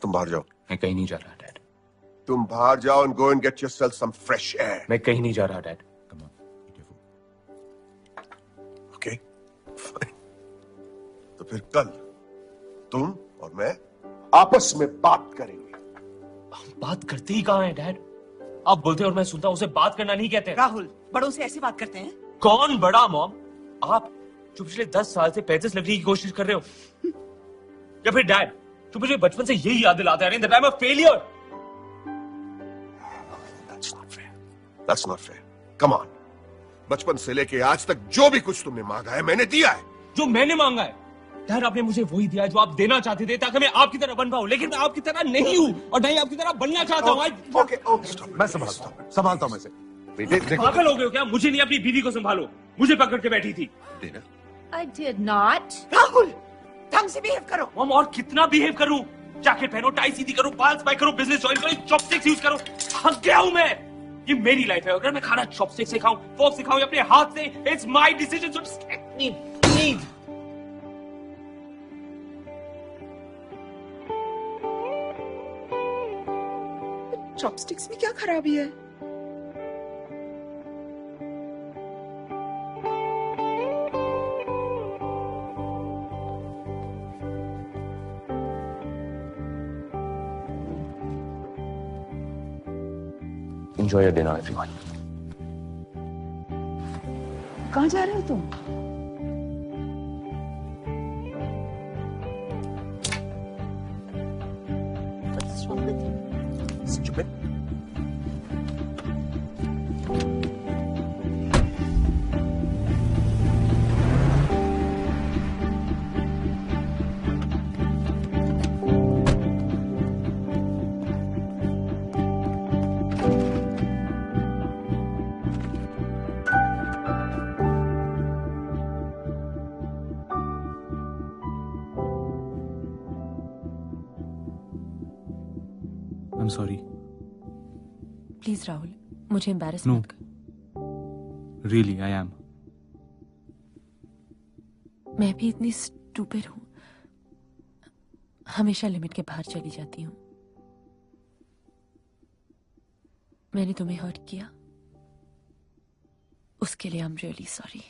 तुम बाहर जाओ। मैं कहीं नहीं जा रहा डैड। तुम बाहर जाओ and go and get yourself some fresh air. मैं कहीं नहीं जा रहा डैड। Okay? Fine. तो फिर कल तुम और मैं आपस में बात करेंगे। हम बात करते ही कहाँ हैं डैड? आप बोलते हैं और मैं सुनता हूं, उसे बात करना नहीं कहते। राहुल, बड़ों से ऐसे बात करते हैं? कौन बड़ा मॉम? आप जो पिछले 10 साल से 35 लगने की कोशिश कर रहे हो, या फिर डैड जो मुझे बचपन से यही याद दिलाते आ रहे हैं that I'm a failure? That's not fair. Come on. बचपन से लेके आज तक जो भी कुछ तुमने मांगा है मैंने दिया है। जो मैंने मांगा है डैड, आपने मुझे वही दिया है जो आप देना चाहते थे, ताकि मैं आपकी तरह बन पाऊं। लेकिन मैं आपकी तरह नहीं हूं और नहीं आपकी तरह बनना चाहता हूं। मैं संभालता हूं मैं से। पागल हो गए हो क्या? मुझे नहीं, अपनी बीवी को संभालो। मुझे पकड़ के बैठी थी। I did not. राहुल, ढंग से बिहेव करो। मॉम, और कितना बिहेव करूं? जैकेट पहनो, टाई सीधी करो, बाल स्पाई करो, बिजनेस ज्वाइन करो, चॉपस्टिक्स यूज करो। थक गया हूं मैं। ये मेरी लाइफ है। अगर मैं खाना चॉपस्टिक से खाऊं, फोर्क से खाऊं या अपने हाथ से, it's my decision, so just let me breathe. Chopsticks में क्या खराबी है? Enjoy your dinner, everyone. कहाँ जा रहे हो तुम? What's wrong with you? Stupid. I'm sorry. Please Rahul, मुझे एम्बैरेस No. मत कर। Really, I am. मैं भी इतनी स्टूपिड हूं, हमेशा लिमिट के बाहर चली जाती हूं। मैंने तुम्हें हर्ट किया, उसके लिए आई am really sorry.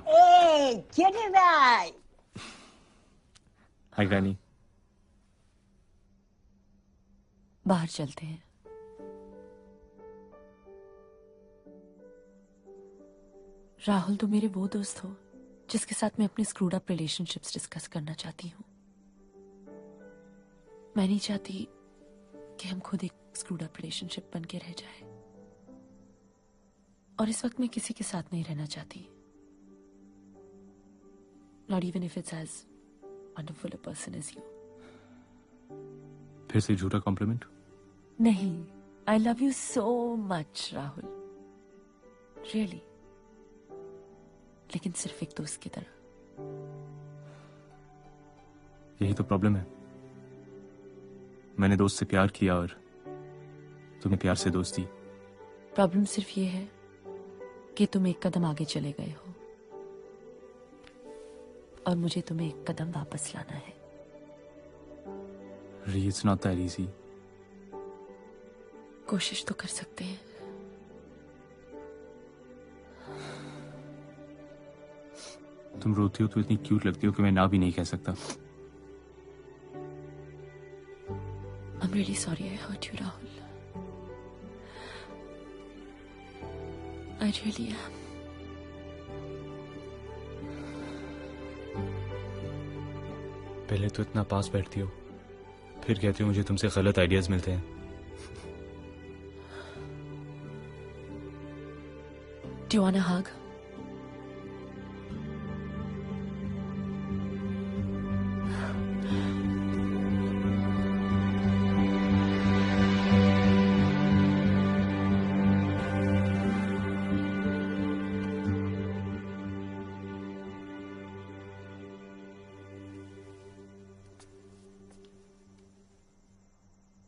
Hey, get it right. Hi granny. बाहर चलते हैं। राहुल, तुम मेरे वो दोस्त हो जिसके साथ मैं अपने स्क्रूड अप रिलेशनशिप्स डिस्कस करना चाहती हूँ। मैं नहीं चाहती कि हम खुद एक स्क्रूड अप रिलेशनशिप बन के रह जाए, और इस वक्त मैं किसी के साथ नहीं रहना चाहती, not even if it's as wonderful a person as you. फिर से झूठा कॉम्प्लीमेंट? नहीं, I love you so much Rahul, really, लेकिन सिर्फ एक दोस्त की तरह। यही तो प्रॉब्लम है, मैंने दोस्त से प्यार किया और तुम्हें प्यार से दोस्ती। प्रॉब्लम सिर्फ ये है कि तुम एक कदम आगे चले गए हो और मुझे तुम्हें एक कदम वापस लाना है। It's not that easy. कोशिश तो कर सकते हैं। तुम रोती हो तो इतनी क्यूट लगती हो कि मैं ना भी नहीं कह सकता। I'm really sorry I hurt you, Rahul. I really am. पहले तो इतना पास बैठती हो, फिर कहती हो मुझे तुमसे गलत आइडियाज मिलते हैं। Do you want a hug?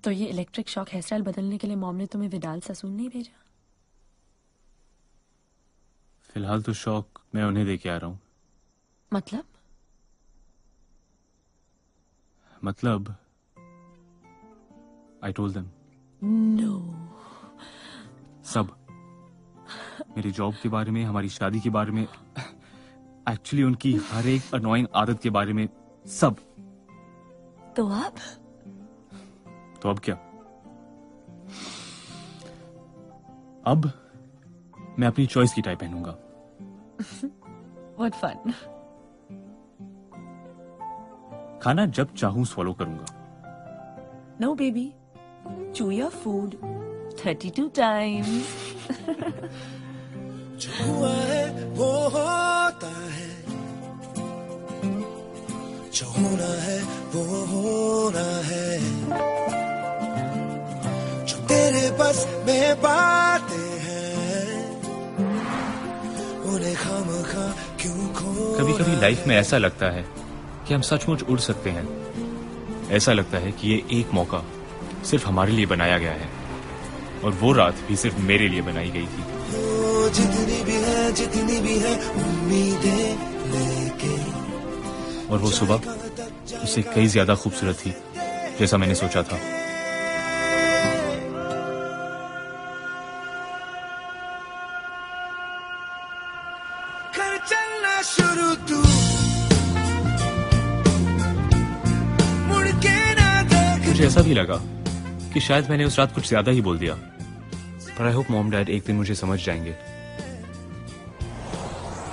तो ये इलेक्ट्रिक शॉक हेयर स्टाइल बदलने के लिए मॉम ने तुम्हें विडाल ससून नहीं भेजा? फिलहाल तो शौक मैं उन्हें दे के आ रहा हूं। मतलब आई टोल्ड देम। नो। सब, मेरी जॉब के बारे में, हमारी शादी के बारे में, एक्चुअली उनकी हर एक अनोइंग आदत के बारे में, सब। तो अब क्या? अब मैं अपनी चॉइस की टाई पहनूंगा। What fun. खाना जब चाहूं स्वॉलो करूंगा। No baby, chew your food 32 times. जो हुआ है वो होता है, जो होना है वो होना है, जो तेरे बस में बातें हैं उन्हें खामखा क्यों खो। कभी कभी लाइफ में ऐसा लगता है कि हम सचमुच उड़ सकते हैं। ऐसा लगता है कि ये एक मौका सिर्फ हमारे लिए बनाया गया है, और वो रात भी सिर्फ मेरे लिए बनाई गई थी। जितनी भी है उम्मीदें लेके, और वो सुबह उससे कई ज्यादा खूबसूरत थी जैसा मैंने सोचा था। कर चलना शुरू तू, मुड़ के ना देख। मुझे ऐसा भी लगा कि शायद मैंने उस रात कुछ ज्यादा ही बोल दिया, पर आई होप मॉम डैड एक दिन मुझे समझ जाएंगे।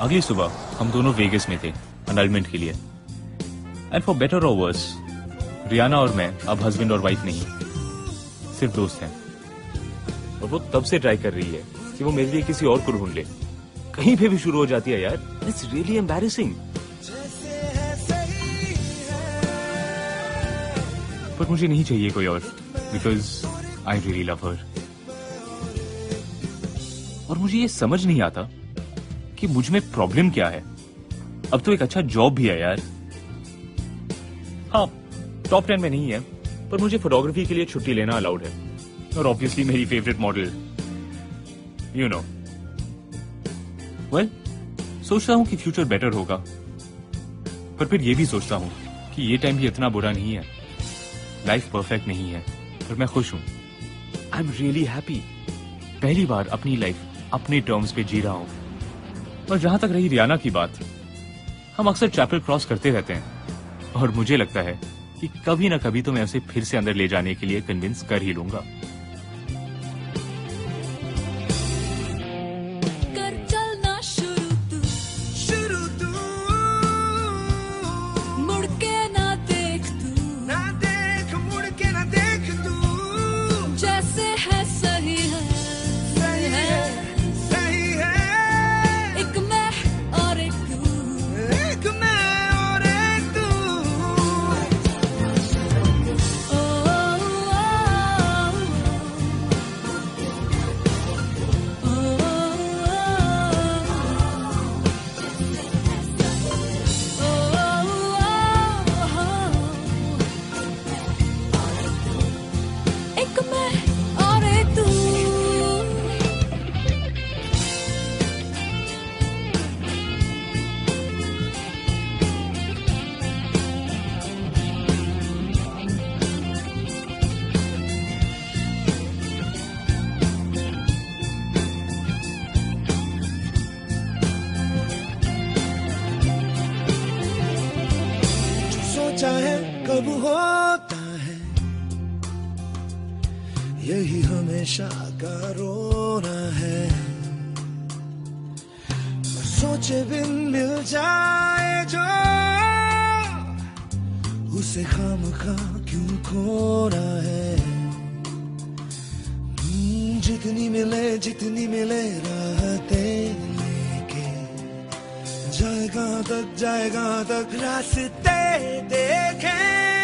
अगली सुबह हम दोनों वेगस में थे अनलमेंट के लिए, एंड फॉर बेटर और वर्स रियाना और मैं अब हस्बैंड और वाइफ नहीं, सिर्फ दोस्त हैं। और वो तब से ट्राई कर रही है कि वो मेरे लिए किसी और को ढूंढ ले। कहीं पे भी शुरू हो जाती है यार। It's really embarrassing. पर मुझे नहीं चाहिए कोई और, बिकॉज आई रियली लव हर। और मुझे ये समझ नहीं आता कि मुझ में प्रॉब्लम क्या है। अब तो एक अच्छा जॉब भी है यार। हाँ, टॉप 10 में नहीं है, पर मुझे फोटोग्राफी के लिए छुट्टी लेना अलाउड है, और ऑब्वियसली मेरी favourite model, you know. Well, सोचता हूं कि फ्यूचर बेटर होगा पर फिर ये भी सोचता हूँ कि ये टाइम भी इतना बुरा नहीं है। लाइफ परफेक्ट नहीं है, पर मैं खुश हूँ। आई एम रियली हैप्पी। पहली बार अपनी लाइफ अपने टर्म्स पे जी रहा हूँ। और जहां तक रही रियाना की बात, हम अक्सर चैपल क्रॉस करते रहते हैं और मुझे लगता है कि कभी ना कभी तो मैं उसे फिर से अंदर ले जाने के लिए कन्विंस कर ही लूंगा। चाहे कब होता है यही हमेशा का रोना है। सोचे बिन मिल जाए जो उसे खामखा क्यों खोना है। जितनी मिले राहतें लेके जाएगा तक रास्ते देखे।